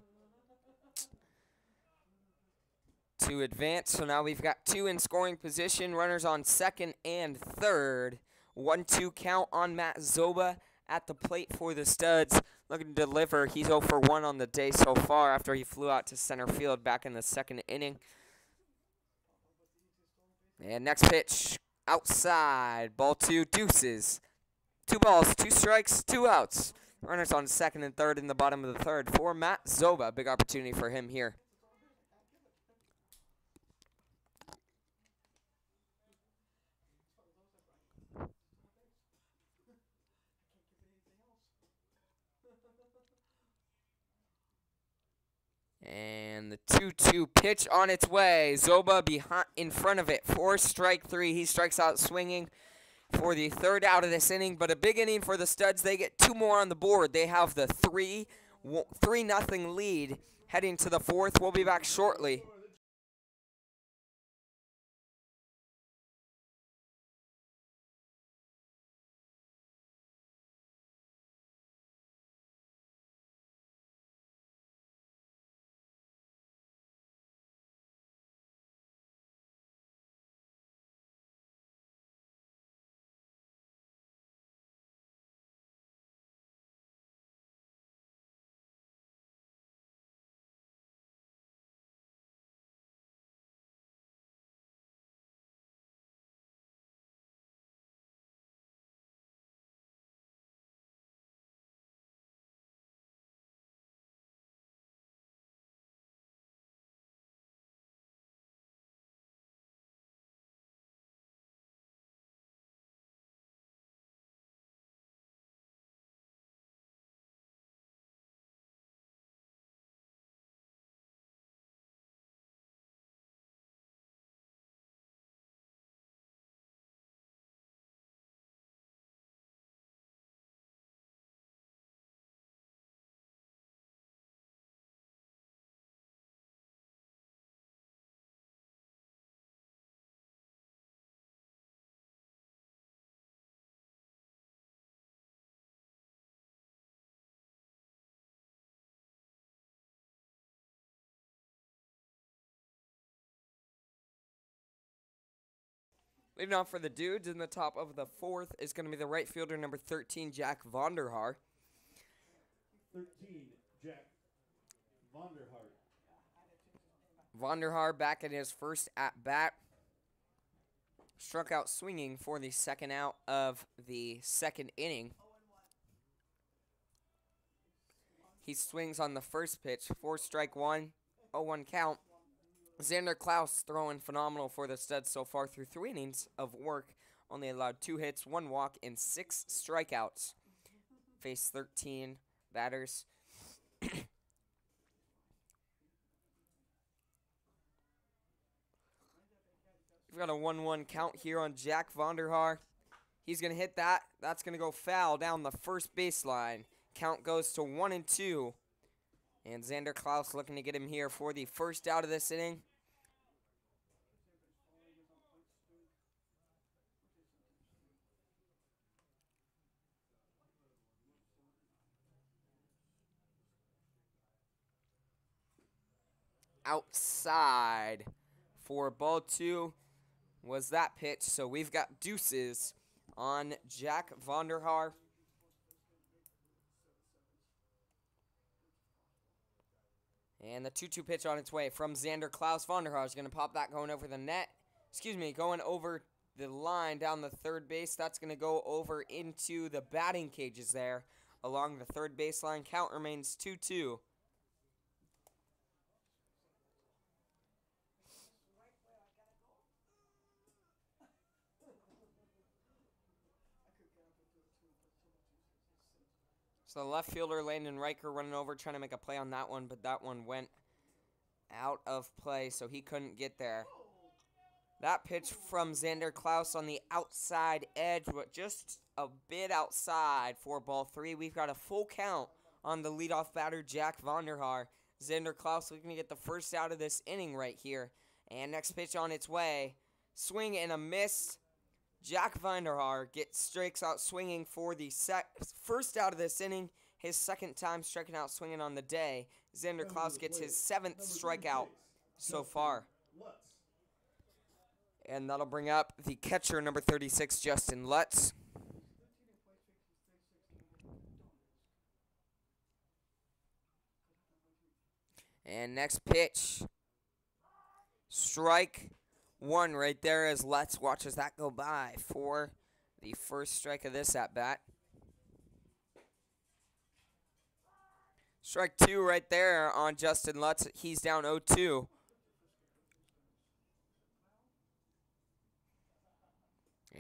to advance. So now we've got 2 in scoring position. Runners on second and third. 1-2 count on Matt Zoba at the plate for the Studs. Looking to deliver. He's 0 for 1 on the day so far after he flew out to center field back in the second inning. And next pitch, outside. Ball 2, deuces. 2 balls, 2 strikes, 2 outs. Runners on second and third in the bottom of the third for Matt Zoba. Big opportunity for him here. And the 2-2 pitch on its way. Zoba behind, in front of it for strike three. He strikes out swinging for the third out of this inning, but a big inning for the Studs. They get two more on the board. They have the 3-0 lead heading to the fourth. We'll be back shortly. Leading off for the Dudes in the top of the fourth is going to be the right fielder, number 13, Jack Vonderhaar. 13, Jack Vonderhart. Vonderhaar back in his first at-bat. Struck out swinging for the second out of the second inning. He swings on the first pitch for strike one, 0-1 count. Xander Klaus throwing phenomenal for the Studs so far through 3 innings of work. Only allowed 2 hits, 1 walk, and 6 strikeouts. Faced 13 batters. We've got a 1-1 count here on Jack Vonderhaar. He's going to hit that. That's going to go foul down the first baseline. Count goes to 1-2. And Xander Klaus looking to get him here for the first out of this inning. Outside for ball 2 was that pitch. So we've got deuces on Jack Vonderhaar. And the 2-2 pitch on its way from Xander Klaus. Vonderhaar is going to pop that going over the net. Going over the line down the third base. That's going to go over into the batting cages there along the third baseline. Count remains 2-2. So the left fielder, Landon Riker, running over, trying to make a play on that one, but that one went out of play, so he couldn't get there. That pitch from Xander Klaus on the outside edge, but just a bit outside for ball 3. We've got a full count on the leadoff batter, Jack Vonderhaar. Xander Klaus looking to get the first out of this inning right here. And next pitch on its way. Swing and a miss. Jack Vonderhaar strikes out swinging for the first out of this inning. His second time striking out swinging on the day. Xander Klaus gets his 7th strikeout so far. And that'll bring up the catcher, number 36, Justin Lutz. And next pitch. Strike 1 right there as Lutz watches that go by for the first strike of this at-bat. Strike 2 right there on Justin Lutz. He's down 0-2.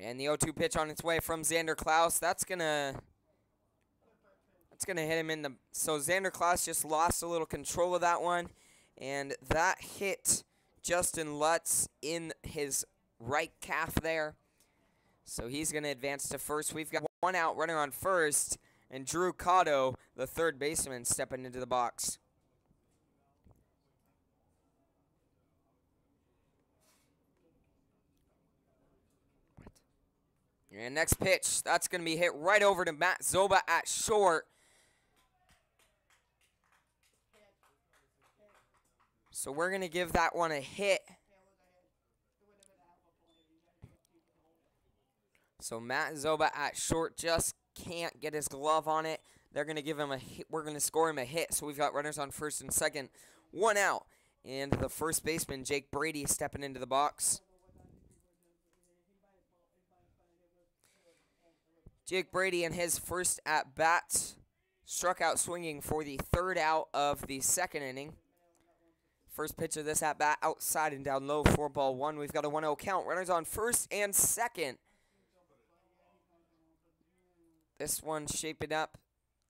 And the 0-2 pitch on its way from Xander Klaus. That's gonna hit him in the. So Xander Klaus just lost a little control of that one. and that hit Justin Lutz in his right calf there. So he's going to advance to first. We've got one out, runner on first, and Drew Cotto, the third baseman, stepping into the box. And next pitch, that's going to be hit right over to Matt Zoba at short. So we're going to give that one a hit. So Matt Zoba at short just can't get his glove on it. They're going to give him a hit. We're going to score him a hit. So we've got runners on first and second. One out. And the first baseman, Jake Brady, stepping into the box. Jake Brady in his first at-bat struck out swinging for the third out of the second inning. First pitch of this at-bat, outside and down low, 4-1. We've got a 1-0 count. Runners on first and second. This one's shaping up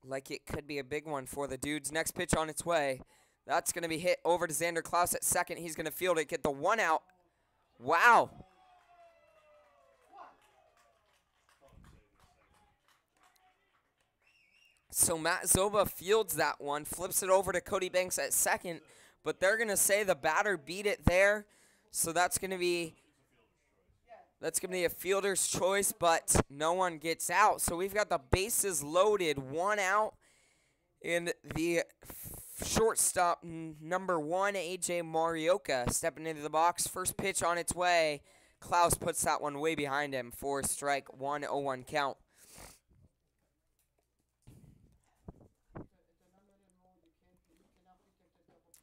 like it could be a big one for the Dudes. Next pitch on its way. That's going to be hit over to Xander Klaus at second. He's going to field it, get the one out. Wow. So Matt Zoba fields that one, flips it over to Cody Banks at second, but they're going to say the batter beat it there. So that's going to be a fielder's choice, but no one gets out. So we've got the bases loaded, one out, and the shortstop, number 1, A.J. Morioka, stepping into the box. First pitch on its way. Klaus puts that one way behind him for strike 1, 0-1 count.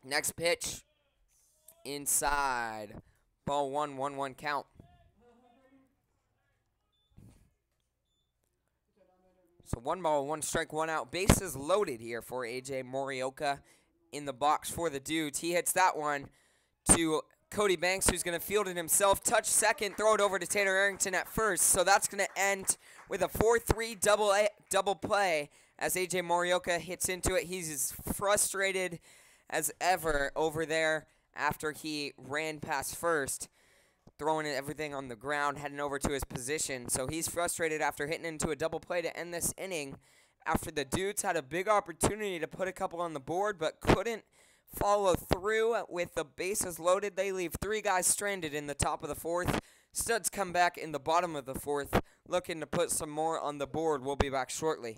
Next pitch, inside. Ball 1, 1-1 count. So 1-1 strike, 1 out. Bases loaded here for A.J. Morioka in the box for the Dudes. He hits that one to Cody Banks, who's going to field it himself. Touch second, throw it over to Tanner Arrington at first. So that's going to end with a 4-3 double play as A.J. Morioka hits into it. He's as frustrated as ever over there after he ran past first, throwing everything on the ground, heading over to his position. So he's frustrated after hitting into a double play to end this inning after the Dudes had a big opportunity to put a couple on the board but couldn't follow through with the bases loaded. They leave 3 guys stranded in the top of the 4th. Studs come back in the bottom of the 4th looking to put some more on the board. We'll be back shortly.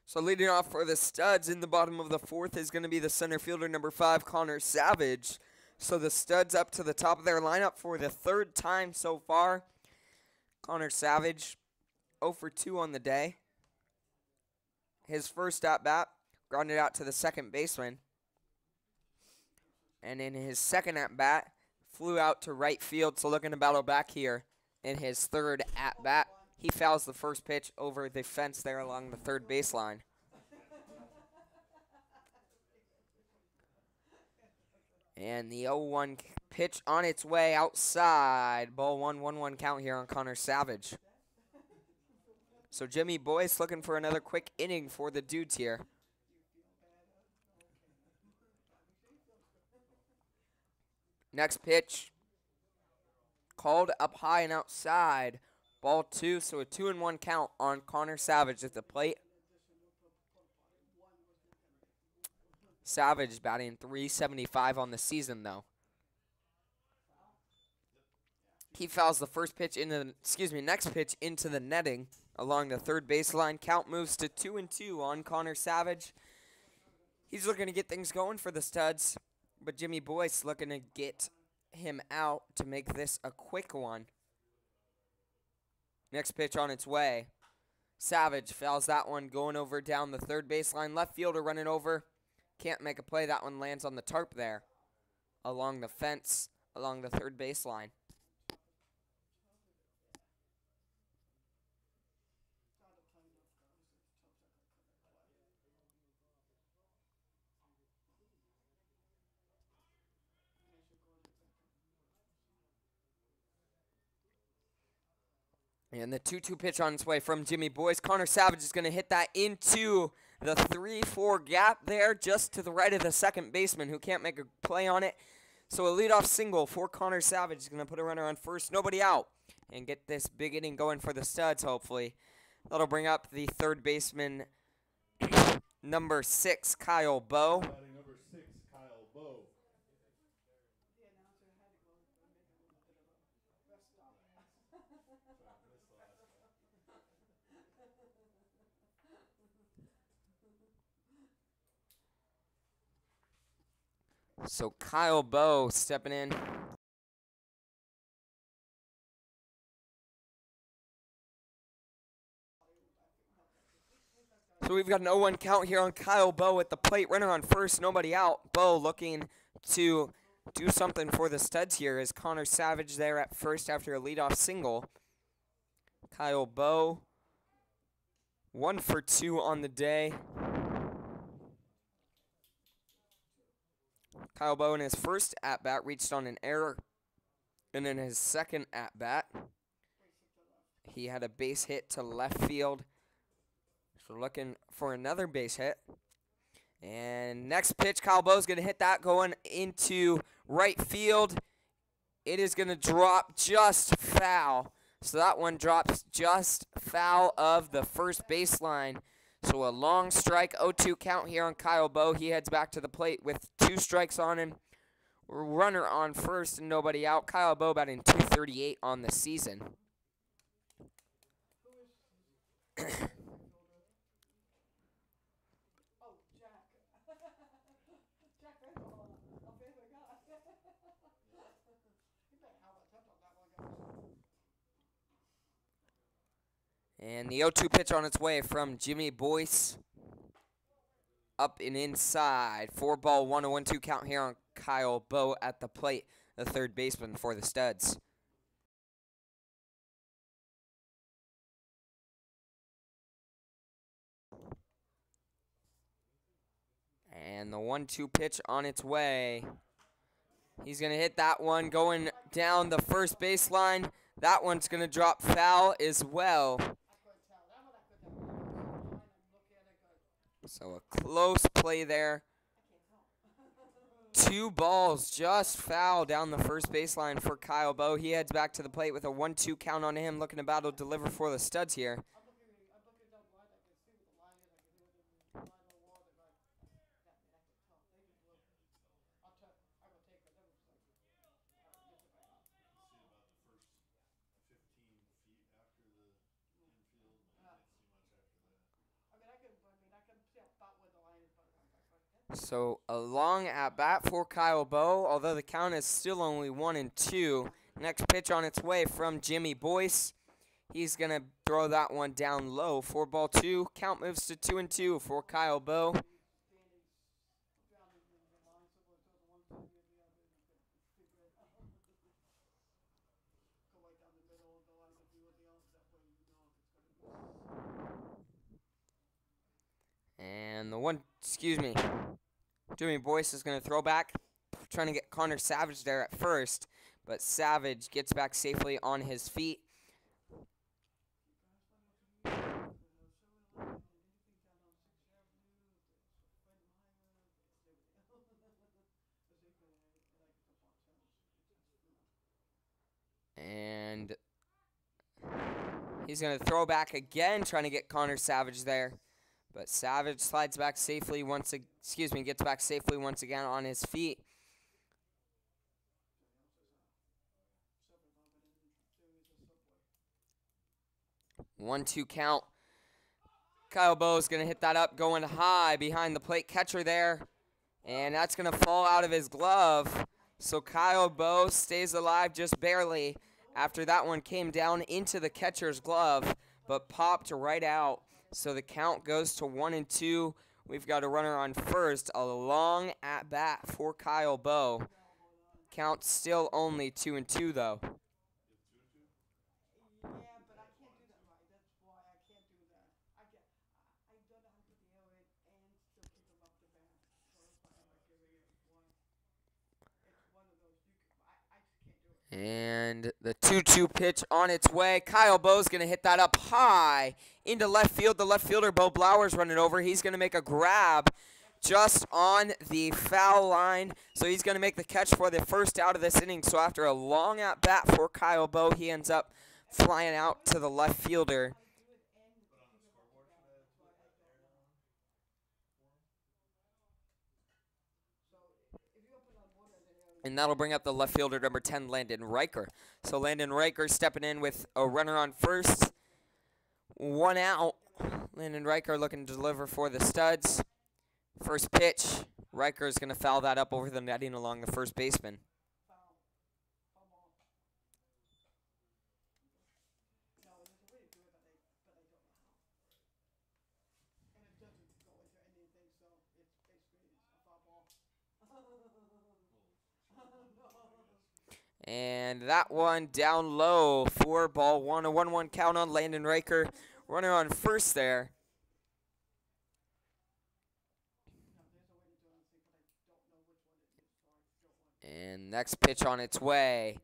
So leading off for the Studs in the bottom of the 4th is going to be the center fielder, number 5, Connor Savage. So the Studs up to the top of their lineup for the 3rd time so far. Connor Savage, 0 for 2 on the day. His first at-bat, grounded out to the second baseman. And in his second at-bat, flew out to right field, so looking to battle back here in his third at-bat. He fouls the first pitch over the fence there along the third baseline. And the 0-1 pitch on its way outside. Ball 1-1 count here on Connor Savage. So Jimmy Boyce looking for another quick inning for the Dudes here. Next pitch. Called up high and outside. Ball 2, so a 2-1 count on Connor Savage at the plate. Savage batting .375 on the season, though. He fouls the next pitch into the netting along the third baseline. Count moves to 2-2 on Connor Savage. He's looking to get things going for the Studs, but Jimmy Boyce looking to get him out to make this a quick one. Next pitch on its way. Savage fouls that one, going over down the third baseline. Left fielder running over. Can't make a play. That one lands on the tarp there along the fence, along the third baseline. And the 2-2 pitch on its way from Jimmy Boyce. Connor Savage is going to hit that into the 3-4 gap there, just to the right of the second baseman, who can't make a play on it. So a leadoff single for Connor Savage is going to put a runner on first, nobody out, and get this big inning going for the Studs, hopefully. That'll bring up the third baseman, number 6, Kyle Bowe. Number 6, Kyle Bowe. So Kyle Bowe stepping in. So we've got an 0-1 count here on Kyle Bowe at the plate. Runner on first, nobody out. Bowe looking to do something for the Studs here as Connor Savage there at first after a leadoff single. Kyle Bowe, 1 for 2 on the day. Kyle Bowe in his first at-bat reached on an error. And in his second at-bat, he had a base hit to left field. So looking for another base hit. And next pitch, Kyle Bowe's going to hit that going into right field. It is going to drop just foul. So that one drops just foul of the first baseline. So a long strike, 0-2 count here on Kyle Bowe. He heads back to the plate with 2 strikes on him. Runner on first and nobody out. Kyle Bowe batting .238 on the season. And the 0-2 pitch on its way from Jimmy Boyce. Up and inside. 4-ball, 1-1-2 count here on Kyle Bowe at the plate, the third baseman for the Studs. And the 1-2 pitch on its way. He's going to hit that one going down the first baseline. That one's going to drop foul as well. So a close play there. 2 balls just foul down the first baseline for Kyle Bowe. He heads back to the plate with a 1-2 count on him, looking to battle deliver for the Studs here. So a long at-bat for Kyle Bowe, although the count is still only 1-2. Next pitch on its way from Jimmy Boyce. He's going to throw that one down low. 4-ball 2. Count moves to 2-2 for Kyle Bowe. And the one, Jimmy Boyce is going to throw back trying to get Connor Savage there at first, but Savage gets back safely on his feet. And he's going to throw back again, trying to get Connor Savage there. But Savage slides back safely gets back safely once again on his feet. 1-2 count. Kyle Bowe's going to hit that up, going high behind the plate catcher there. And that's going to fall out of his glove. So Kyle Bowe stays alive just barely after that one came down into the catcher's glove, but popped right out. So the count goes to 1-2. We've got a runner on first. A long at-bat for Kyle Bowe. Count still only 2-2, though. And the 2-2 pitch on its way. Kyle Bowe's going to hit that up high into left field. The left fielder, Bo Blower's running over. He's going to make a grab just on the foul line. So he's going to make the catch for the first out of this inning. So after a long at-bat for Kyle Bowe, he ends up flying out to the left fielder. And that'll bring up the left fielder, number 10, Landon Riker. So Landon Riker stepping in with a runner on first. 1 out. Landon Riker looking to deliver for the Studs. First pitch. Riker is going to foul that up over the netting along the first baseman. And that one down low for ball one. A 1-1 count on Landon Riker. Runner on first there. And next pitch on its way.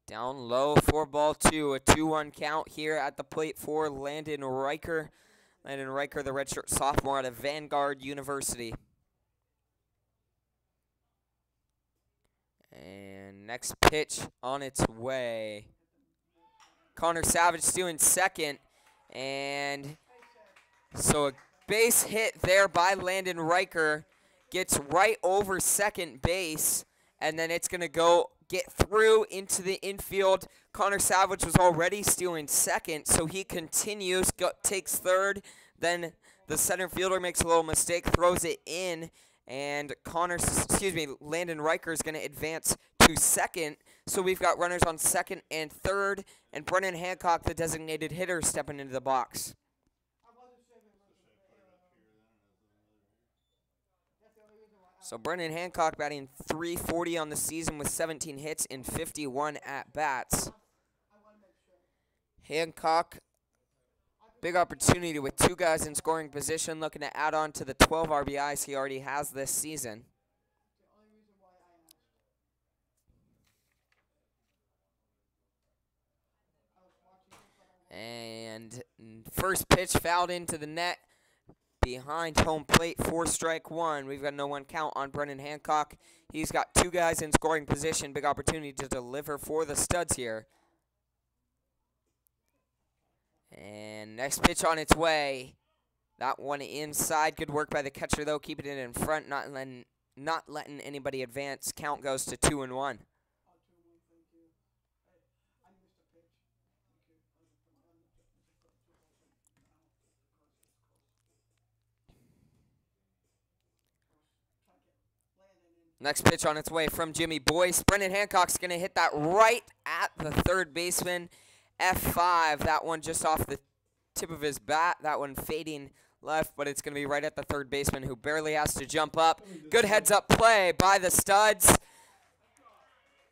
Down low for ball two. A 2-1 count here at the plate for Landon Riker. Landon Riker, the redshirt sophomore out of Vanguard University. And next pitch on its way. Connor Savage doing second. And so a base hit there by Landon Riker. Gets right over second base. And then it's going to go get through into the infield. Connor Savage was already stealing second, so he continues, takes third. Then the center fielder makes a little mistake, throws it in. And Landon Riker is going to advance to second. So we've got runners on second and third. And Brennan Hancock, the designated hitter, stepping into the box. So Brennan Hancock batting .340 on the season with 17 hits and 51 at-bats. Hancock, big opportunity with 2 guys in scoring position, looking to add on to the 12 RBIs he already has this season. And first pitch fouled into the net behind home plate for strike one. We've got no 1 count on Brennan Hancock. He's got 2 guys in scoring position. Big opportunity to deliver for the Studs here. And next pitch on its way. That one inside. Good work by the catcher, though, keeping it in front, not letting anybody advance. Count goes to 2-1. Next pitch on its way from Jimmy Boyce. Brennan Hancock's going to hit that right at the third baseman. F5. That one just off the tip of his bat. That one fading left, but it's going to be right at the third baseman, who barely has to jump up. Good heads-up play by the Studs.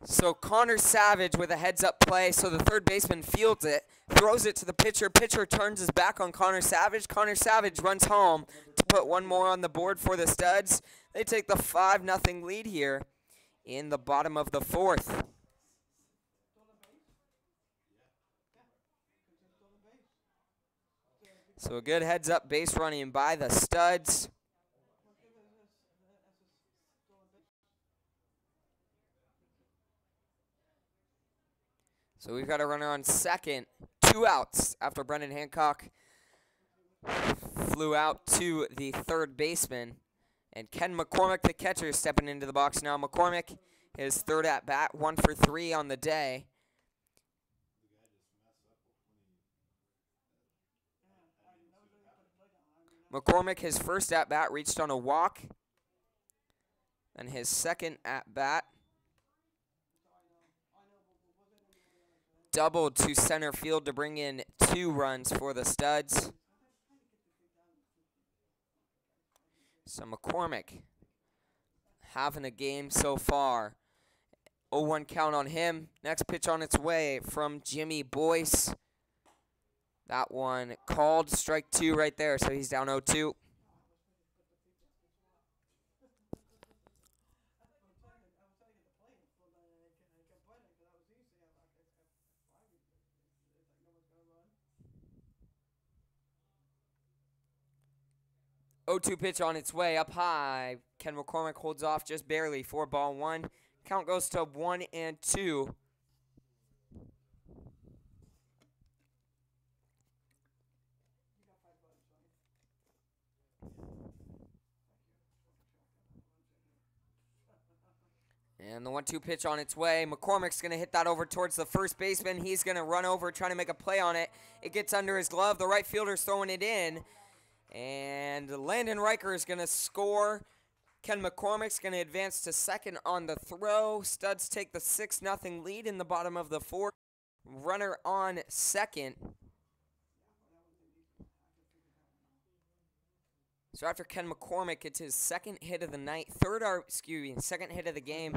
So Connor Savage with a heads-up play. So the third baseman fields it, throws it to the pitcher. Pitcher turns his back on Connor Savage. Connor Savage runs home to put 1 more on the board for the Studs. They take the 5-0 lead here in the bottom of the 4th. So a good heads-up base running by the Studs. So we've got a runner on second. 2 outs after Brendan Hancock flew out to the third baseman. And Ken McCormick, the catcher, is stepping into the box now. McCormick, his third at-bat, 1 for 3 on the day. McCormick, his first at-bat, reached on a walk. And his second at-bat doubled to center field to bring in 2 runs for the Studs. So McCormick having a game so far. 0-1 count on him. Next pitch on its way from Jimmy Boyce. That one called, strike 2 right there, so he's down 0-2. Oh-2 pitch on its way up high. Ken McCormick holds off just barely. 4-1. Count goes to 1-2. And the 1-2 pitch on its way. McCormick's going to hit that over towards the first baseman. He's going to run over, trying to make a play on it. It gets under his glove. The right fielder's throwing it in. And Landon Riker is going to score. Ken McCormick's going to advance to second on the throw. Studs take the 6-0 lead in the bottom of the 4th. Runner on second. So after Ken McCormick, it's his second hit of the night, second hit of the game.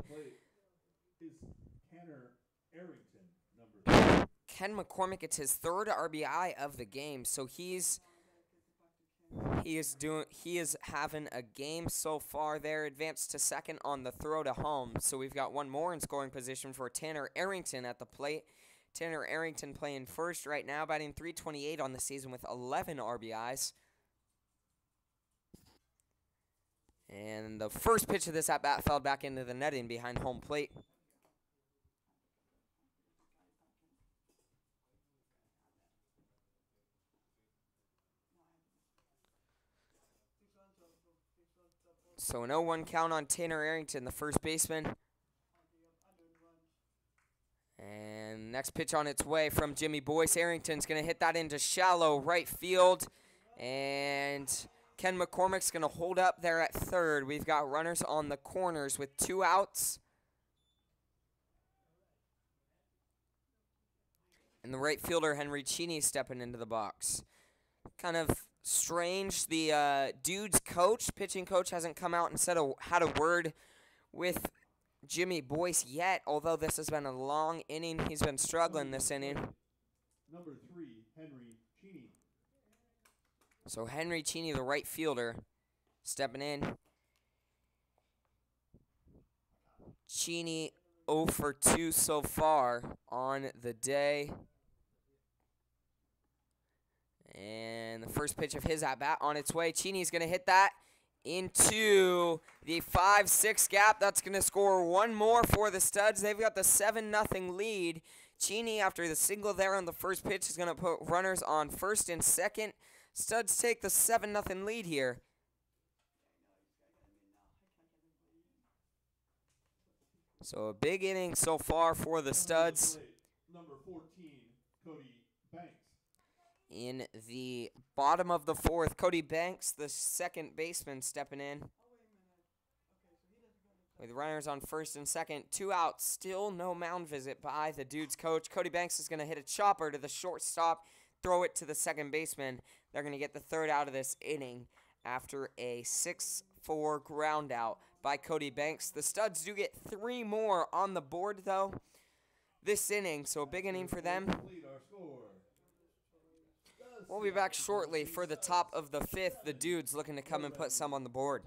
Ken McCormick gets his 3rd RBI of the game, so he is having a game so far there. Advanced to second on the throw to home. So we've got one more in scoring position for Tanner Arrington at the plate. Tanner Arrington playing first right now, batting .328 on the season with 11 RBIs. And the first pitch of this at-bat fell back into the netting behind home plate. So an 0-1 count on Tanner Arrington, the first baseman. And next pitch on its way from Jimmy Boyce. Arrington's going to hit that into shallow right field. And Ken McCormick's going to hold up there at third. We've got runners on the corners with 2 outs. And the right fielder, Henry Cheney, stepping into the box. Kind of strange. The Dudes pitching coach, hasn't come out and had a word with Jimmy Boyce yet, although this has been a long inning. He's been struggling this inning. Number 3, Henry Cheney. So Henry Cheney, the right fielder, stepping in. Cheney 0 for 2 so far on the day. And the first pitch of his at-bat on its way. Cheney's going to hit that into the 5-6 gap. That's going to score one more for the Studs. They've got the 7-0 lead. Cheney, after the single there on the first pitch, is going to put runners on first and second. Studs take the 7-0 lead here. So a big inning so far for the Studs. Number 14, Cody Banks. In the bottom of the 4th, Cody Banks, the second baseman, stepping in. With runners on first and second, 2 outs, still no mound visit by the Dudes coach. Cody Banks is going to hit a chopper to the shortstop, throw it to the second baseman. They're going to get the 3rd out of this inning after a 6-4 ground out by Cody Banks. The Studs do get 3 more on the board, though, this inning, so a big inning for them. We'll be back shortly for the top of the 5th. The Dudes looking to come and put some on the board.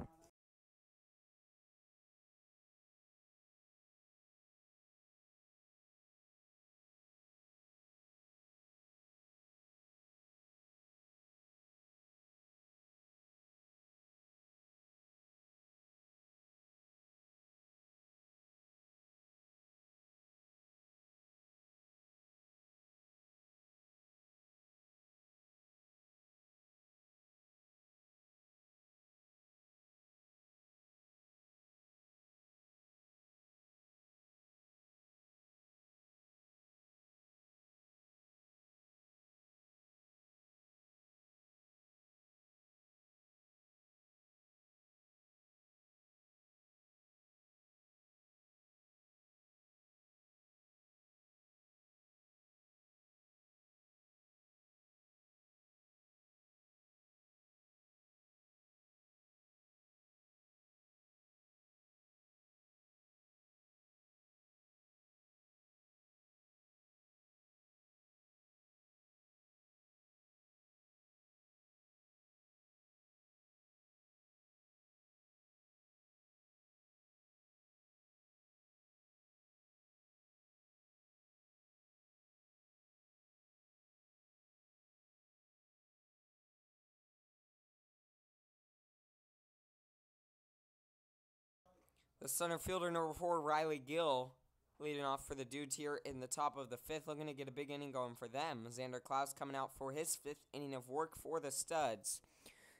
The center fielder, number 4, Riley Gill, leading off for the Dudes here in the top of the 5th, looking to get a big inning going for them. Xander Klaus coming out for his 5th inning of work for the Studs.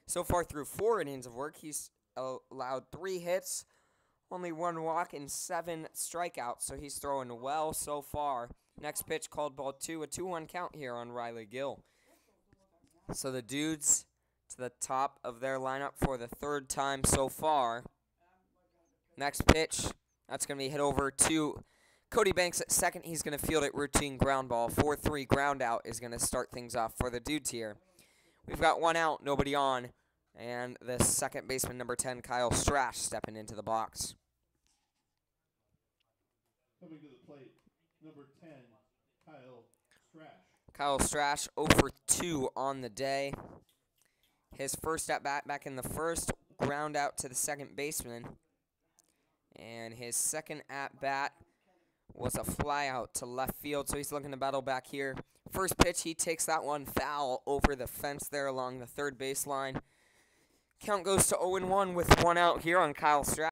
So far through 4 innings of work, he's allowed 3 hits, only 1 walk, and 7 strikeouts, so he's throwing well so far. Next pitch called ball 2, a 2-1 count here on Riley Gill. So the Dudes to the top of their lineup for the 3rd time so far. Next pitch, that's going to be hit over to Cody Banks at second. He's going to field it, routine ground ball. 4-3 ground out is going to start things off for the Dudes here. We've got 1 out, nobody on, and the second baseman, number 10, Kyle Strash, stepping into the box. Coming to the plate, number 10, Kyle Strash. Kyle Strash 0 for 2 on the day. His first at-bat back in the 1st, ground out to the second baseman. And his second at-bat was a fly out to left field, so he's looking to battle back here. First pitch, he takes that one foul over the fence there along the 3rd baseline. Count goes to 0-1 with 1 out here on Kyle Strash.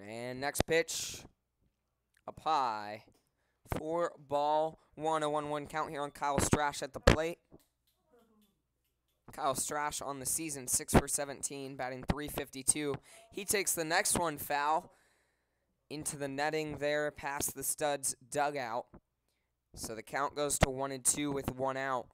And next pitch, up high. 4 ball, 1, a 1-1 count here on Kyle Strash at the plate. Kyle Strash on the season, 6 for 17, batting .352. He takes the next one foul into the netting there past the Studs dugout. So the count goes to 1-2 with 1 out.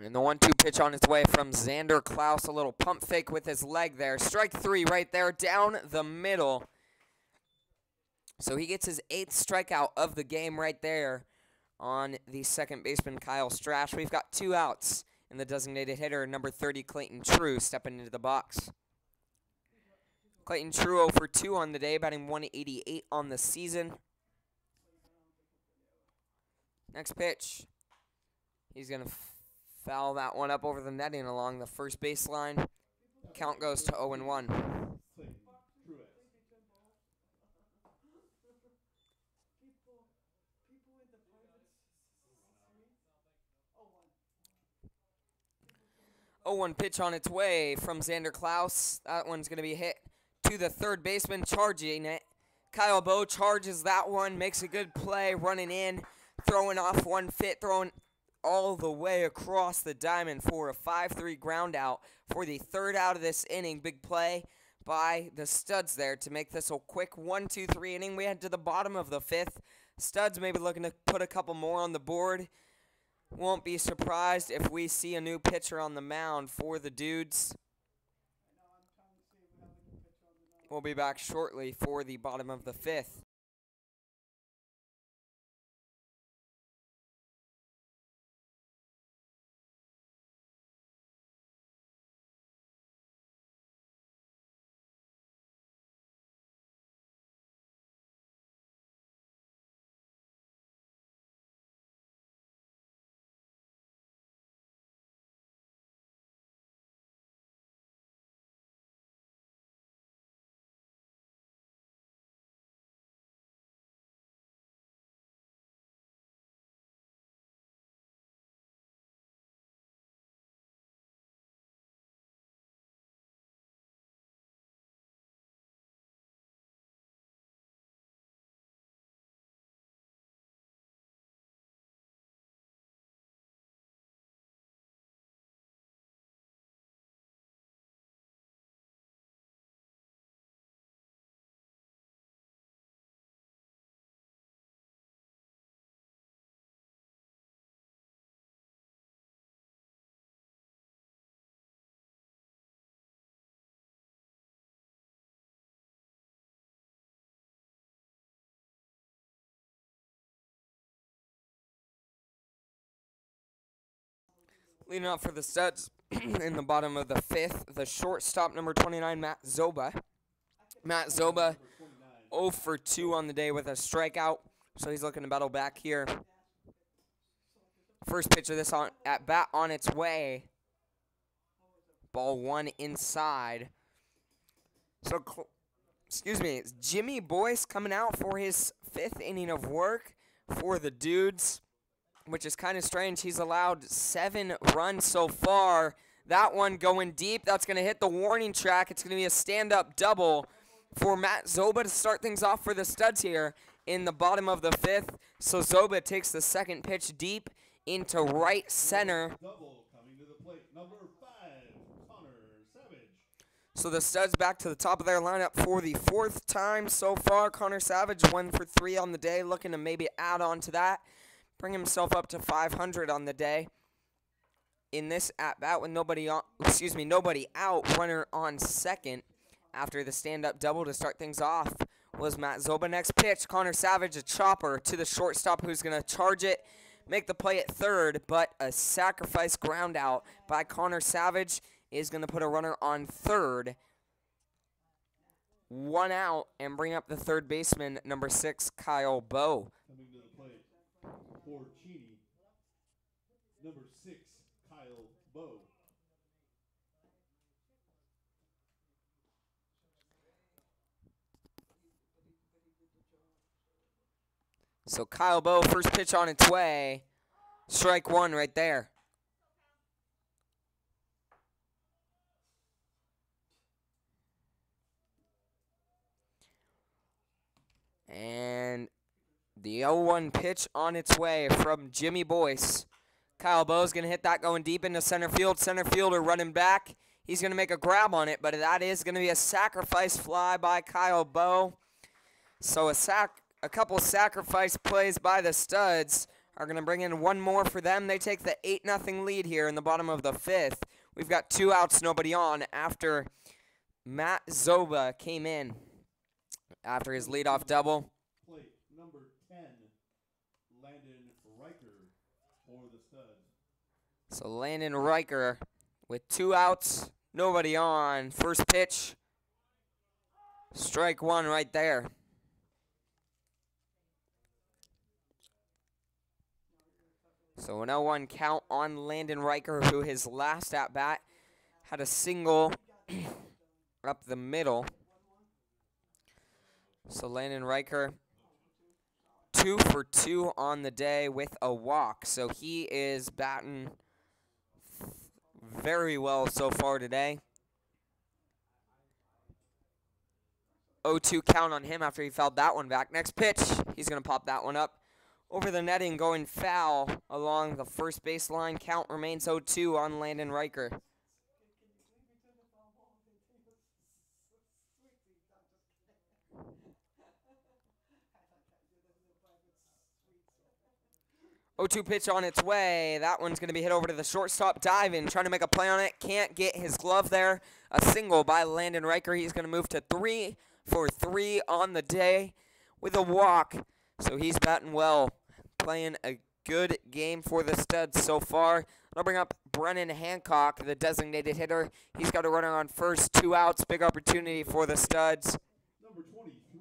And the 1-2 pitch on its way from Xander Klaus, a little pump fake with his leg there. Strike 3 right there down the middle. So he gets his 8th strikeout of the game right there on the second baseman, Kyle Strash. We've got 2 outs, and the designated hitter, number 30, Clayton True, stepping into the box. Clayton True 0 for 2 on the day, batting .188 on the season. Next pitch. He's going to foul that one up over the netting along the first baseline. Count goes to 0-1. Oh, 1 pitch on its way from Xander Klaus. That one's going to be hit to the 3rd baseman, charging it. Kyle Bowe charges that one, makes a good play, running in, throwing off 1 foot, throwing all the way across the diamond for a 5-3 ground out for the 3rd out of this inning. Big play by the Studs there to make this a quick 1-2-3 inning. We head to the bottom of the 5th. Studs maybe looking to put a couple more on the board. Won't be surprised if we see a new pitcher on the mound for the Dudes. We'll be back shortly for the bottom of the 5th. Leading up for the Studs in the bottom of the 5th, the shortstop, number 29, Matt Zoba. Matt Zoba 0 for 2 on the day with a strikeout, so he's looking to battle back here. First pitch of this at bat on its way. Ball 1 inside. So It's Jimmy Boyce coming out for his 5th inning of work for the Dudes, which is kind of strange. He's allowed 7 runs so far. That one going deep. That's going to hit the warning track. It's going to be a stand-up double for Matt Zoba to start things off for the Studs here in the bottom of the 5th. So Zoba takes the second pitch deep into right center. Double coming to the plate. Number 5, Connor Savage. So the Studs back to the top of their lineup for the 4th time so far. Connor Savage 1 for 3 on the day, looking to maybe add on to that, bring himself up to 500 on the day. In this at-bat with nobody out, runner on second after the stand-up double to start things off was Matt Zoba. Next pitch, Connor Savage, a chopper to the shortstop who's going to charge it, make the play at third, but a sacrifice ground out by Connor Savage is going to put a runner on third. 1 out, and bring up the third baseman, number 6, Kyle Bowe. Coming to the plate for Cheney. Number 6, Kyle Bowe. So Kyle Bowe, first pitch on its way. Strike 1 right there. And the 0-1 pitch on its way from Jimmy Boyce. Kyle Bowe's going to hit that going deep into center field. Center fielder running back. He's going to make a grab on it, but that is going to be a sacrifice fly by Kyle Bowe. So a couple sacrifice plays by the Studs are going to bring in one more for them. They take the 8-0 lead here in the bottom of the 5th. We've got 2 outs, nobody on after Matt Zoba came in after his leadoff double. Plate number 10, Landon Riker for the Studs. So Landon Riker with 2 outs, nobody on. First pitch, strike 1 right there. So an 0-1 count on Landon Riker, who his last at-bat had a single up the middle. So Landon Riker, 2 for 2 on the day with a walk. So he is batting very well so far today. 0-2 count on him after he fouled that one back. Next pitch, he's going to pop that one up over the netting, going foul along the first baseline. Count remains 0-2 on Landon Riker. Oh, 0-2 pitch on its way. That one's going to be hit over to the shortstop, diving, trying to make a play on it. Can't get his glove there. A single by Landon Riker. He's going to move to 3 for 3 on the day with a walk. So he's batting well, playing a good game for the Studs so far. I'll bring up Brennan Hancock, the designated hitter. He's got a runner on first, 2 outs. Big opportunity for the Studs. Number 23,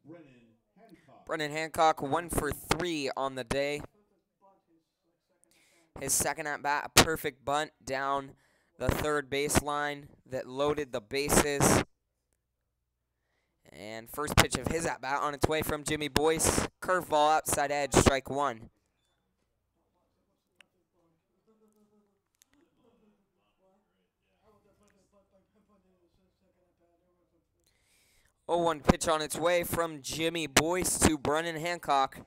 Brennan Hancock. Brennan Hancock, 1 for 3 on the day. His second at-bat, a perfect bunt down the third baseline that loaded the bases. And first pitch of his at-bat on its way from Jimmy Boyce. Curveball outside edge, strike 1. Oh, 1 pitch on its way from Jimmy Boyce to Brennan Hancock.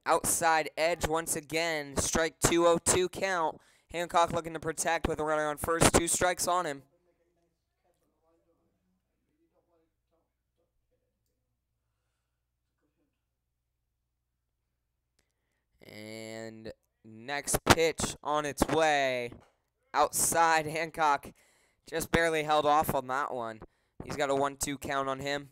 Outside edge once again, strike 2, 0-2 count. Hancock looking to protect with a runner on first, 2 strikes on him. And next pitch on its way. Outside, Hancock just barely held off on that one. He's got a 1-2 count on him.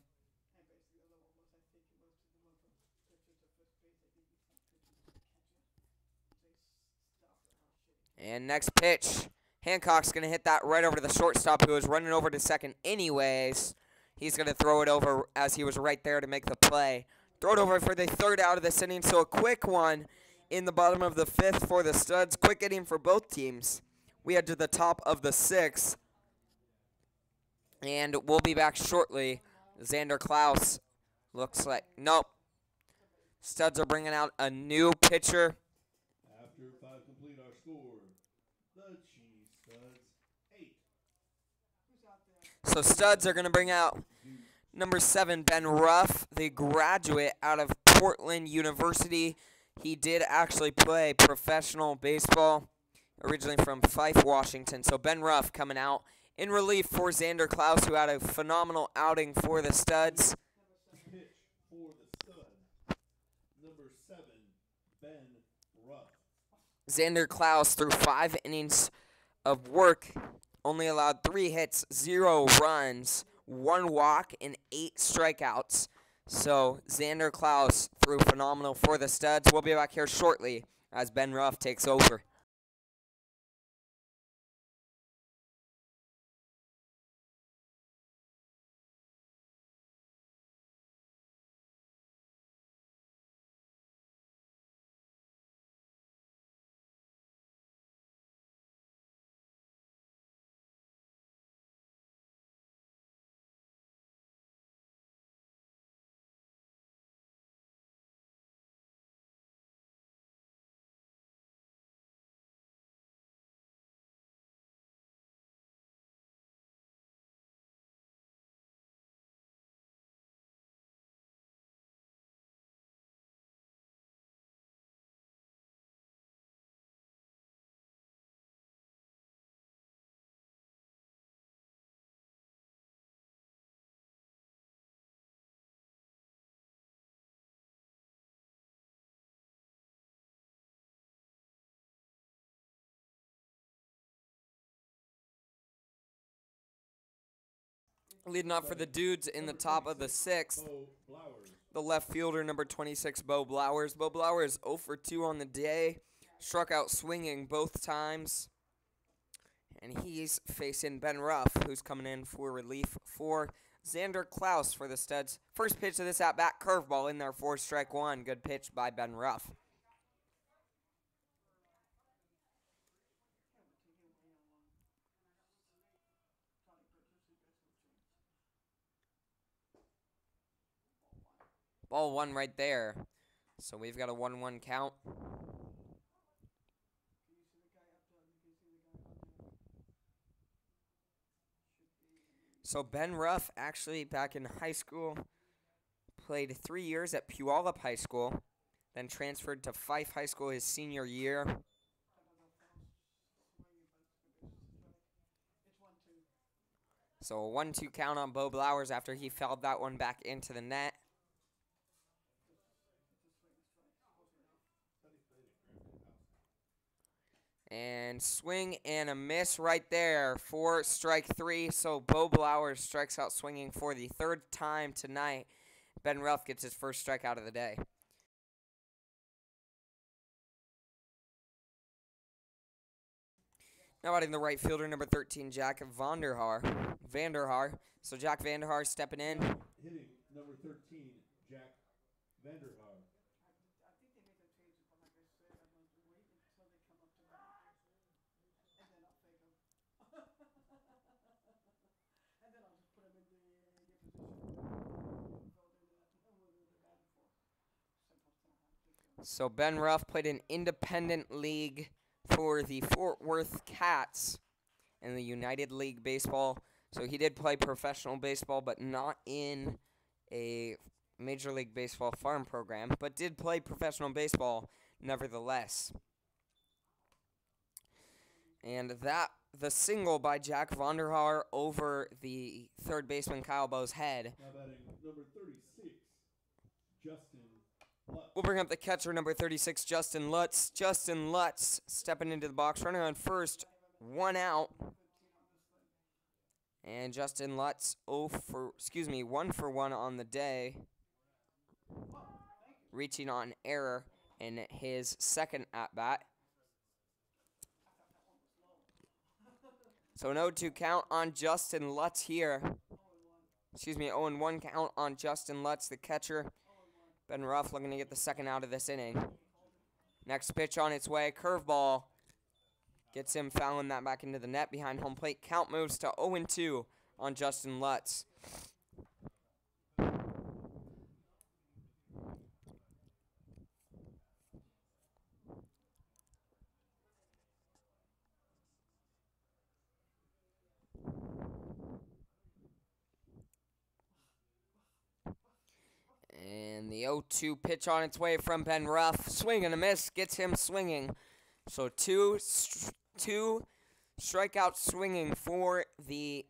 And next pitch, Hancock's going to hit that right over to the shortstop, who was running over to second anyways. He's going to throw it over as he was right there to make the play. Throw it over for the 3rd out of this inning, so a quick one in the bottom of the 5th for the Studs. Quick inning for both teams. We head to the top of the 6th, and we'll be back shortly Xander Klaus looks like, nope. Studs are bringing out a new pitcher. After 5 complete, our score. The Cheese Studs 8. So Studs are going to bring out Dudes. number 7, Ben Ruff, the graduate out of Portland University. He did actually play professional baseball, originally from Fife, Washington. So Ben Ruff coming out in relief for Xander Klaus, who had a phenomenal outing for the Studs. Pitch for the Stud. Number 7, Ben Ruff. Xander Klaus threw 5 innings of work, only allowed 3 hits, 0 runs, 1 walk, and 8 strikeouts. So Xander Klaus threw phenomenal for the Studs. We'll be back here shortly as Ben Ruff takes over. Leading off for the Dudes in the top of the 6th, Bo Blowers. the left fielder, number 26, Bo Blowers. Bo Blowers 0 for 2 on the day, struck out swinging both times. And he's facing Ben Ruff, who's coming in for relief for Xander Klaus for the Studs. First pitch of this at-bat, curveball in there for strike 1. Good pitch by Ben Ruff. Ball 1 right there. So we've got a 1-1 count. So Ben Ruff, actually back in high school, played 3 years at Puyallup High School, then transferred to Fife High School his senior year. So a 1-2 count on Bo Blowers after he fouled that one back into the net. And swing and a miss right there for strike 3. So Bo Blowers strikes out swinging for the 3rd time tonight. Ben Ruff gets his first strikeout of the day. Now batting the right fielder, number 13, Jack Vanderhaar. So Jack Vanderhaar stepping in. Hitting number 13, Jack Vanderhaar. So Ben Ruff played in independent league for the Fort Worth Cats in the United League Baseball. So he did play professional baseball, but not in a Major League Baseball farm program, but did play professional baseball nevertheless. And that, the single by Jack Vanderhaar over the third baseman Kyle Bowe's head. Now batting number 36, Justin Lutz. We'll bring up the catcher, number 36, Justin Lutz. Justin Lutz stepping into the box, running on first, 1 out. And Justin Lutz 1 for 1 on the day, reaching on error in his second at-bat. So an 0-2 count on Justin Lutz here. 0-1 count on Justin Lutz, the catcher. Ben Ruff looking to get the second out of this inning. Next pitch on its way, curveball. Gets him fouling that back into the net behind home plate. Count moves to 0-2 on Justin Lutz. 0-2 pitch on its way from Ben Ruff. Swing and a miss. Gets him swinging. So two strikeouts swinging for the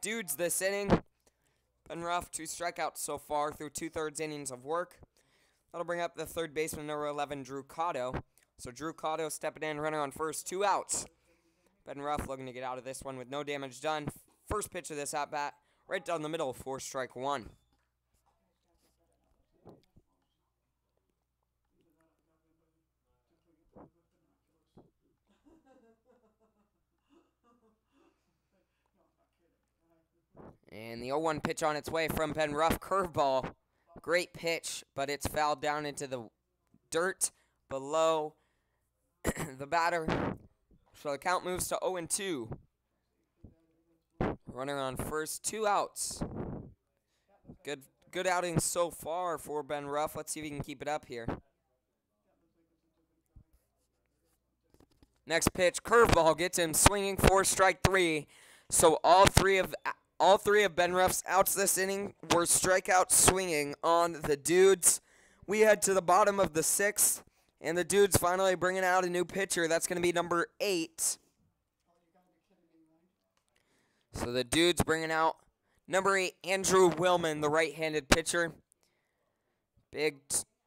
Dudes this inning. Ben Ruff, 2 strikeouts so far through 2/3 innings of work. That'll bring up the third baseman, number 11, Drew Cotto. So Drew Cotto stepping in, runner on first, 2 outs. Ben Ruff looking to get out of this one with no damage done. First pitch of this at-bat, right down the middle for strike 1. And the 0-1 pitch on its way from Ben Ruff, curveball. Great pitch, but it's fouled down into the dirt below the batter. So the count moves to 0-2. Runner on first, 2 outs. Good outing so far for Ben Ruff. Let's see if he can keep it up here. Next pitch, curveball, gets him swinging for strike 3. So all three of Ben Ruff's outs this inning were strikeouts swinging on the Dudes. We head to the bottom of the 6th, and the Dudes finally bringing out a new pitcher. That's going to be number 8. So the Dudes bringing out number 8, Andrew Willman, the right-handed pitcher. Big,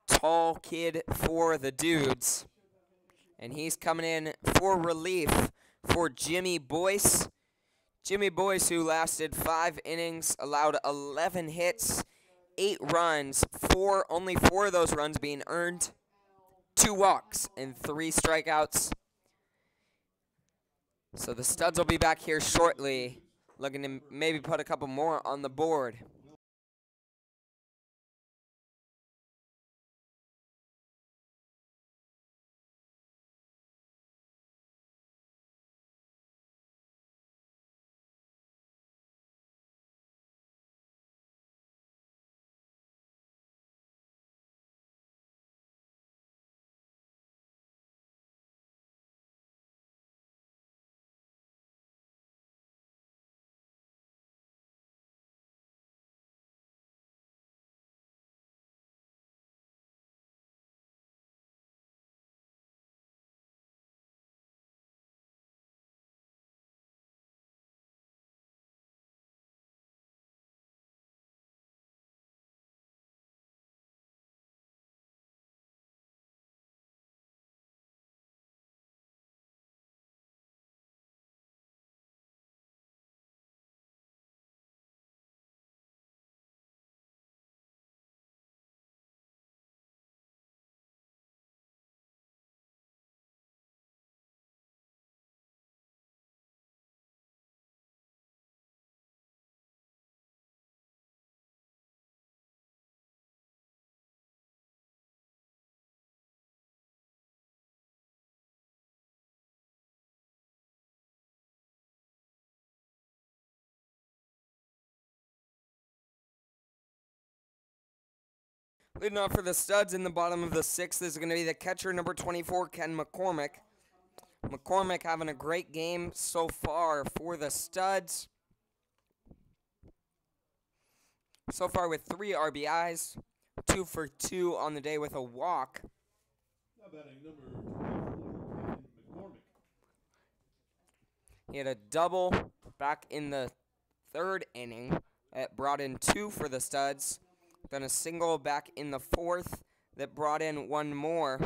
tall kid for the Dudes. And he's coming in for relief for Jimmy Boyce. Jimmy Boyce, who lasted 5 innings, allowed 11 hits, 8 runs, only 4 of those runs being earned, 2 walks, and 3 strikeouts. So the Studs will be back here shortly, looking to maybe put a couple more on the board. Leading off for the Studs in the bottom of the 6th is going to be the catcher, number 24, Ken McCormick. McCormick having a great game so far for the Studs. So far with 3 RBIs, 2 for 2 on the day with a walk. Now batting number 24, Ken McCormick. He had a double back in the 3rd inning that brought in 2 for the Studs. Then a single back in the 4th that brought in 1 more.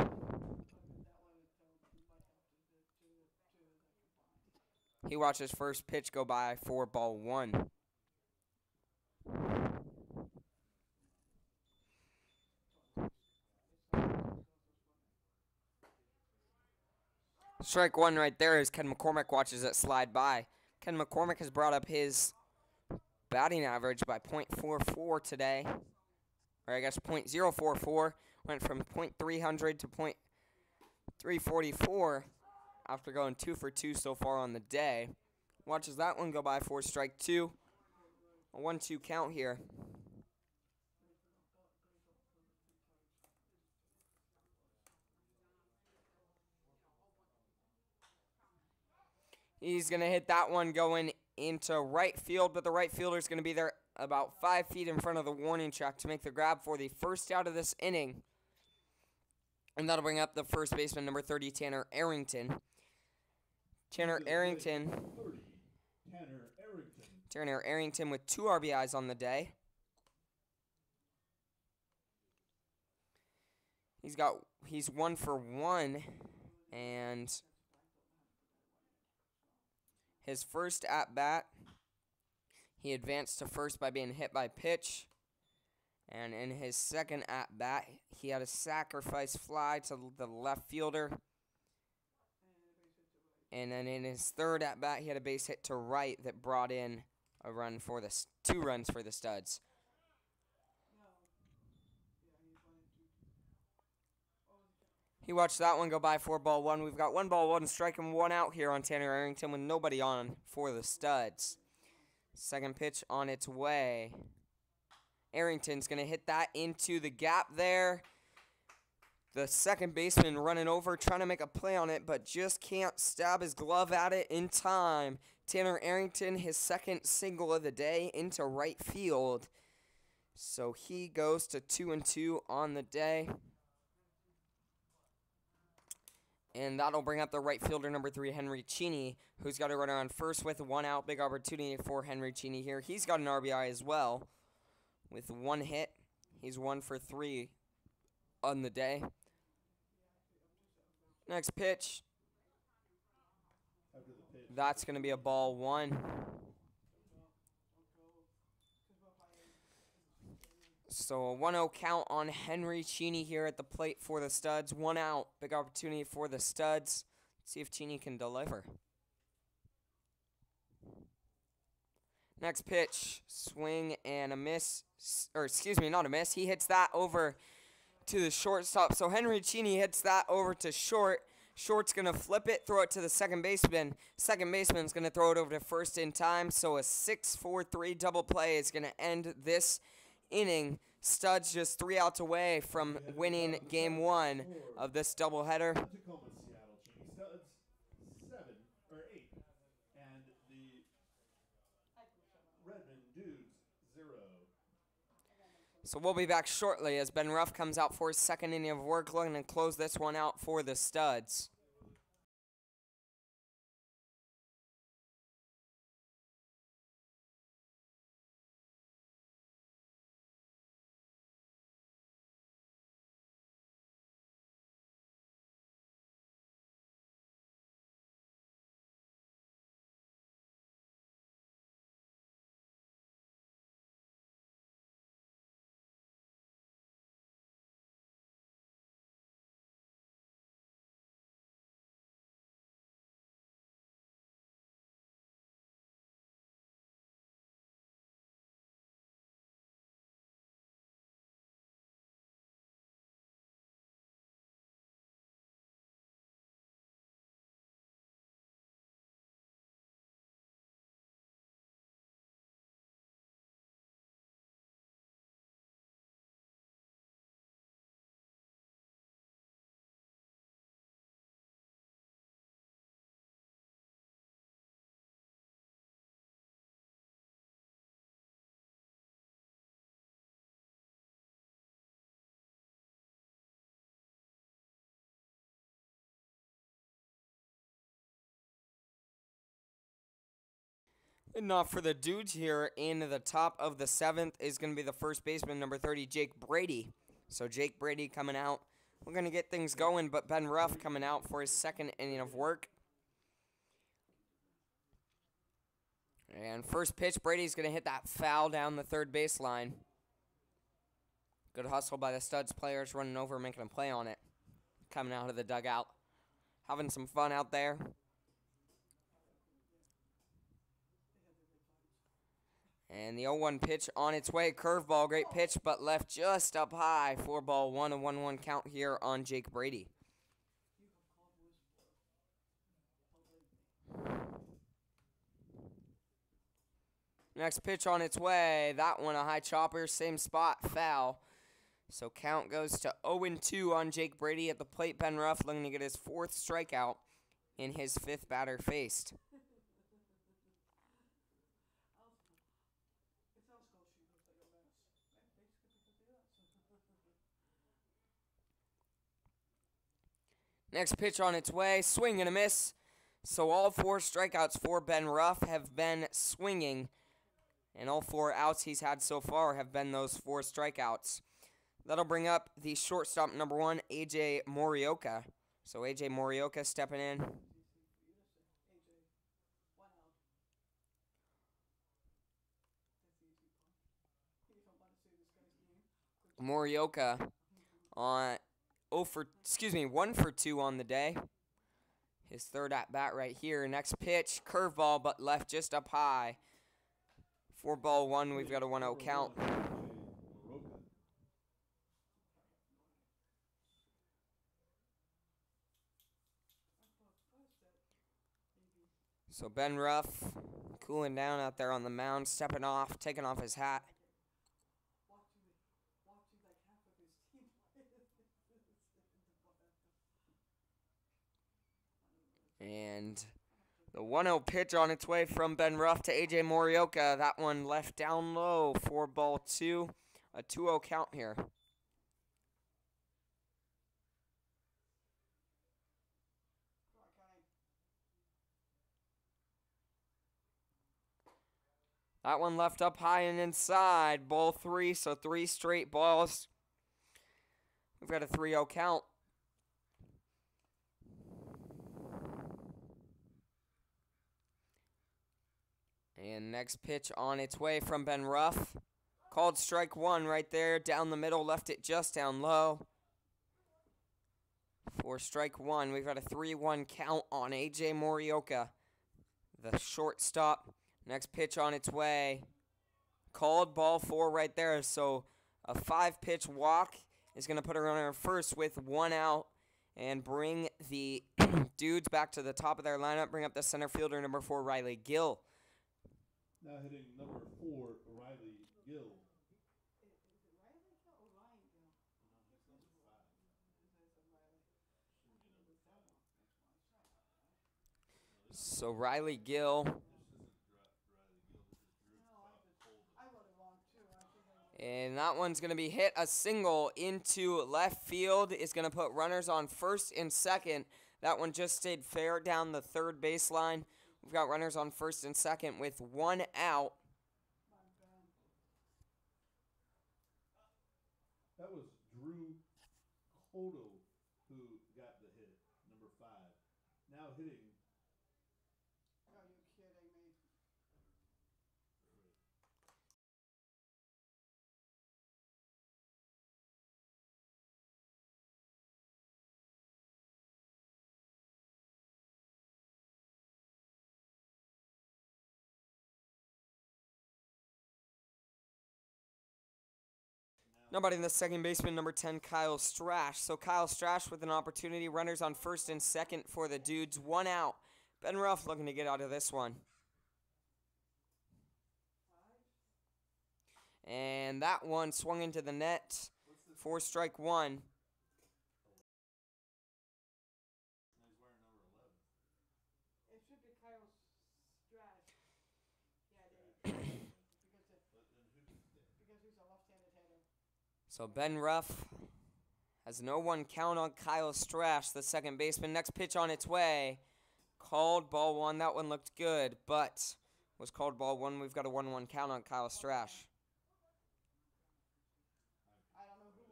He watched his first pitch go by for ball 1. Strike 1 right there as Ken McCormick watches it slide by. Ken McCormick has brought up his batting average by .44 today. Or I guess .044. Went from .300 to .344 after going 2 for 2 so far on the day. Watches that one go by for strike 2. A 1-2 count here. He's going to hit that one going into right field, but the right fielder is going to be there about 5 feet in front of the warning track to make the grab for the first out of this inning. And that'll bring up the first baseman, number 30, Tanner Arrington. Tanner Arrington with 2 RBIs on the day. He's 1 for 1, and his first at-bat, he advanced to first by being hit by pitch. And in his second at-bat, he had a sacrifice fly to the left fielder. And then in his third at-bat, he had a base hit to right that brought in a run for the 2 runs for the Studs. He watched that one go by for ball 1. We've got 1 ball, 1 strike, and 1 out here on Tanner Arrington with nobody on for the Studs. Second pitch on its way. Arrington's going to hit that into the gap there. The second baseman running over, trying to make a play on it, but just can't stab his glove at it in time. Tanner Arrington, his second single of the day into right field. So he goes to 2-2 on the day. And that'll bring up the right fielder, number 3, Henry Cheney, who's got a runner on first with 1 out. Big opportunity for Henry Cheney here. He's got an RBI as well with 1 hit. He's 1 for 3 on the day. Next pitch. That's going to be a ball 1. So a 1-0 count on Henry Cheney here at the plate for the Studs. 1 out. Big opportunity for the Studs. Let's see if Cheney can deliver. Next pitch. Swing and a miss. Or excuse me, not a miss. He hits that over to the shortstop. So Henry Cheney hits that over to short. Short's going to flip it, throw it to the second baseman. Second baseman's going to throw it over to first in time. So a 6-4-3 double play is going to end this inning. Studs just 3 outs away from winning game 1 of this doubleheader. Tacoma, Seattle, Cheney Studs 7 or 8, and the Redmond Dudes 0. So we'll be back shortly as Ben Ruff comes out for his second inning of work, looking to close this one out for the Studs. And now for the Dudes here in the top of the 7th is going to be the first baseman, number 30, Jake Brady. So Jake Brady coming out. We're going to get things going, but Ben Ruff coming out for his second inning of work. And first pitch, Brady's going to hit that foul down the third baseline. Good hustle by the Studs players, running over, making a play on it. Coming out of the dugout. Having some fun out there. And the 0-1 pitch on its way. Curveball, great pitch, but left just up high. 4-1, a 1-1 count here on Jake Brady. Next pitch on its way. That one a high chopper, same spot, foul. So count goes to 0-2 on Jake Brady at the plate. Ben Ruff looking to get his 4th strikeout in his 5th batter faced. Next pitch on its way, swing and a miss. So all 4 strikeouts for Ben Ruff have been swinging, and all 4 outs he's had so far have been those 4 strikeouts. That'll bring up the shortstop number 1, A.J. Morioka. So A.J. Morioka stepping in. Morioka on 1 for 2 on the day. His third at bat right here. Next pitch, curveball, but left just up high. 4-1. We've got a 1-0 count. So Ben Ruff cooling down out there on the mound, stepping off, taking off his hat. And the 1-0 pitch on its way from Ben Ruff to A.J. Morioka. That one left down low. 4-2. A 2-0 count here. That one left up high and inside. Ball 3, so 3 straight balls. We've got a 3-0 count. And next pitch on its way from Ben Ruff. Called strike 1 right there. Down the middle, left it just down low. For strike 1, we've got a 3-1 count on A.J. Morioka, the shortstop. Next pitch on its way. Called ball 4 right there. So a 5-pitch walk is going to put a runner first with 1 out and bring the Dudes back to the top of their lineup. Bring up the center fielder, number 4, Riley Gill. Now hitting number 4, Riley Gill. Is it Riley Gill or Ryan Gill? No, it's number 5. So Riley Gill. And that one's going to be hit a single into left field. Is going to put runners on first and second. That one just stayed fair down the third baseline. We've got runners on first and second with 1 out. That was Drew Cotto who got the hit, number 5. Now hitting. Are you kidding me? Nobody in the second baseman, number 10, Kyle Strash. So Kyle Strash with an opportunity. Runners on first and second for the Dudes. 1 out. Ben Ruff looking to get out of this one. And that one swung into the net for strike 1. It should be Kyle Strash. Yeah, because he's a left-handed hitter. So Ben Ruff has no 1 count on Kyle Strash, the second baseman. Next pitch on its way. Called ball 1. That one looked good, but was called ball 1. We've got a 1-1 count on Kyle Strash. I don't know who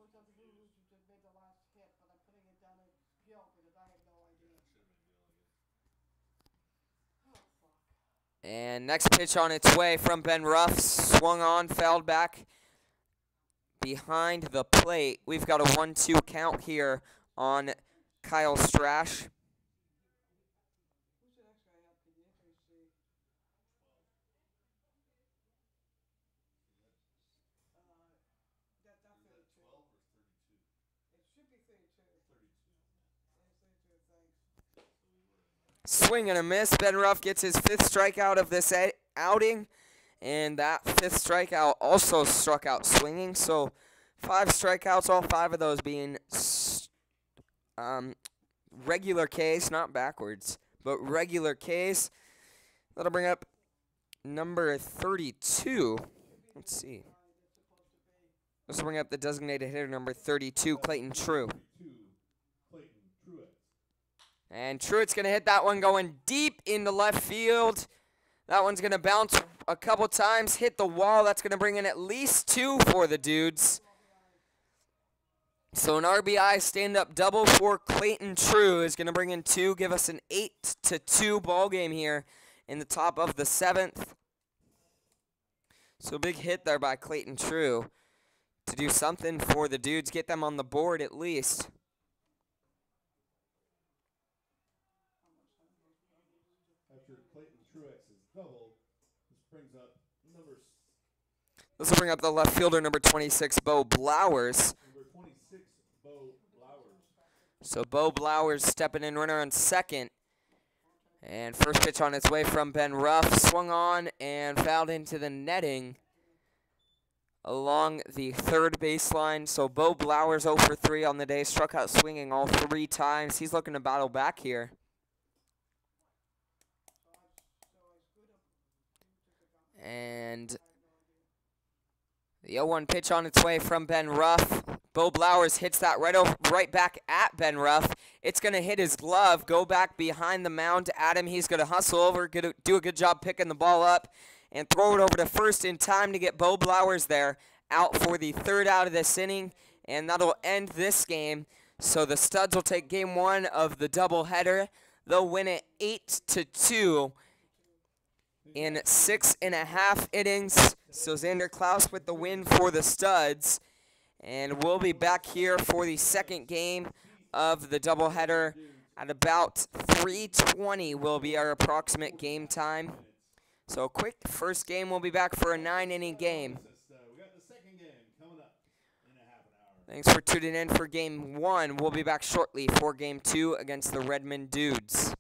just made the last hit, but I'm putting it down as Gill because I have no idea. Oh, fuck. And next pitch on its way from Ben Ruff. Swung on, fouled back behind the plate. We've got a 1-2 count here on Kyle Strash. Who's the next guy up? Can you see? That's 32. 12 or 32? It should be 32. 32. Yeah, 32, thanks. Swing and a miss. Ben Ruff gets his 5th strikeout of this outing. And that 5th strikeout also struck out swinging. So 5 strikeouts, all 5 of those being regular Ks, not backwards, but regular Ks. That'll bring up number 32. Let's see. This will bring up the designated hitter, number 32, Clayton True. 32, Clayton Truex. And Truitt's going to hit that one going deep into left field. That one's going to bounce a couple times, hit the wall. That's going to bring in at least 2 for the Dudes. So an RBI stand-up double for Clayton True is going to bring in 2, give us an 8-2 ball game here in the top of the 7th. So big hit there by Clayton True to do something for the Dudes, get them on the board at least. After Clayton Truex's double, this brings up This will bring up the left fielder, number 26, Bo Blowers. number 26, Bo Blowers. So Bo Blowers stepping in, runner on second. And first pitch on its way from Ben Ruff, swung on and fouled into the netting along the third baseline. So Bo Blowers 0 for 3 on the day, struck out swinging all 3 times. He's looking to battle back here. And the 0-1 pitch on its way from Ben Ruff. Bo Blowers hits that right back at Ben Ruff. It's going to hit his glove, go back behind the mound at him. He's going to hustle over, do a good job picking the ball up, and throw it over to first in time to get Bo Blowers there, out for the 3rd out of this inning, and that'll end this game. So the Studs will take game 1 of the doubleheader. They'll win it 8-2 in 6.5 innings. So Xander Klaus with the win for the Studs. And we'll be back here for the second game of the doubleheader at about 3:20 will be our approximate game time. So quick first game, we'll be back for a 9-inning game. We got the second game coming up in a half an hour. Thanks for tuning in for game 1. We'll be back shortly for game 2 against the Redmond Dudes.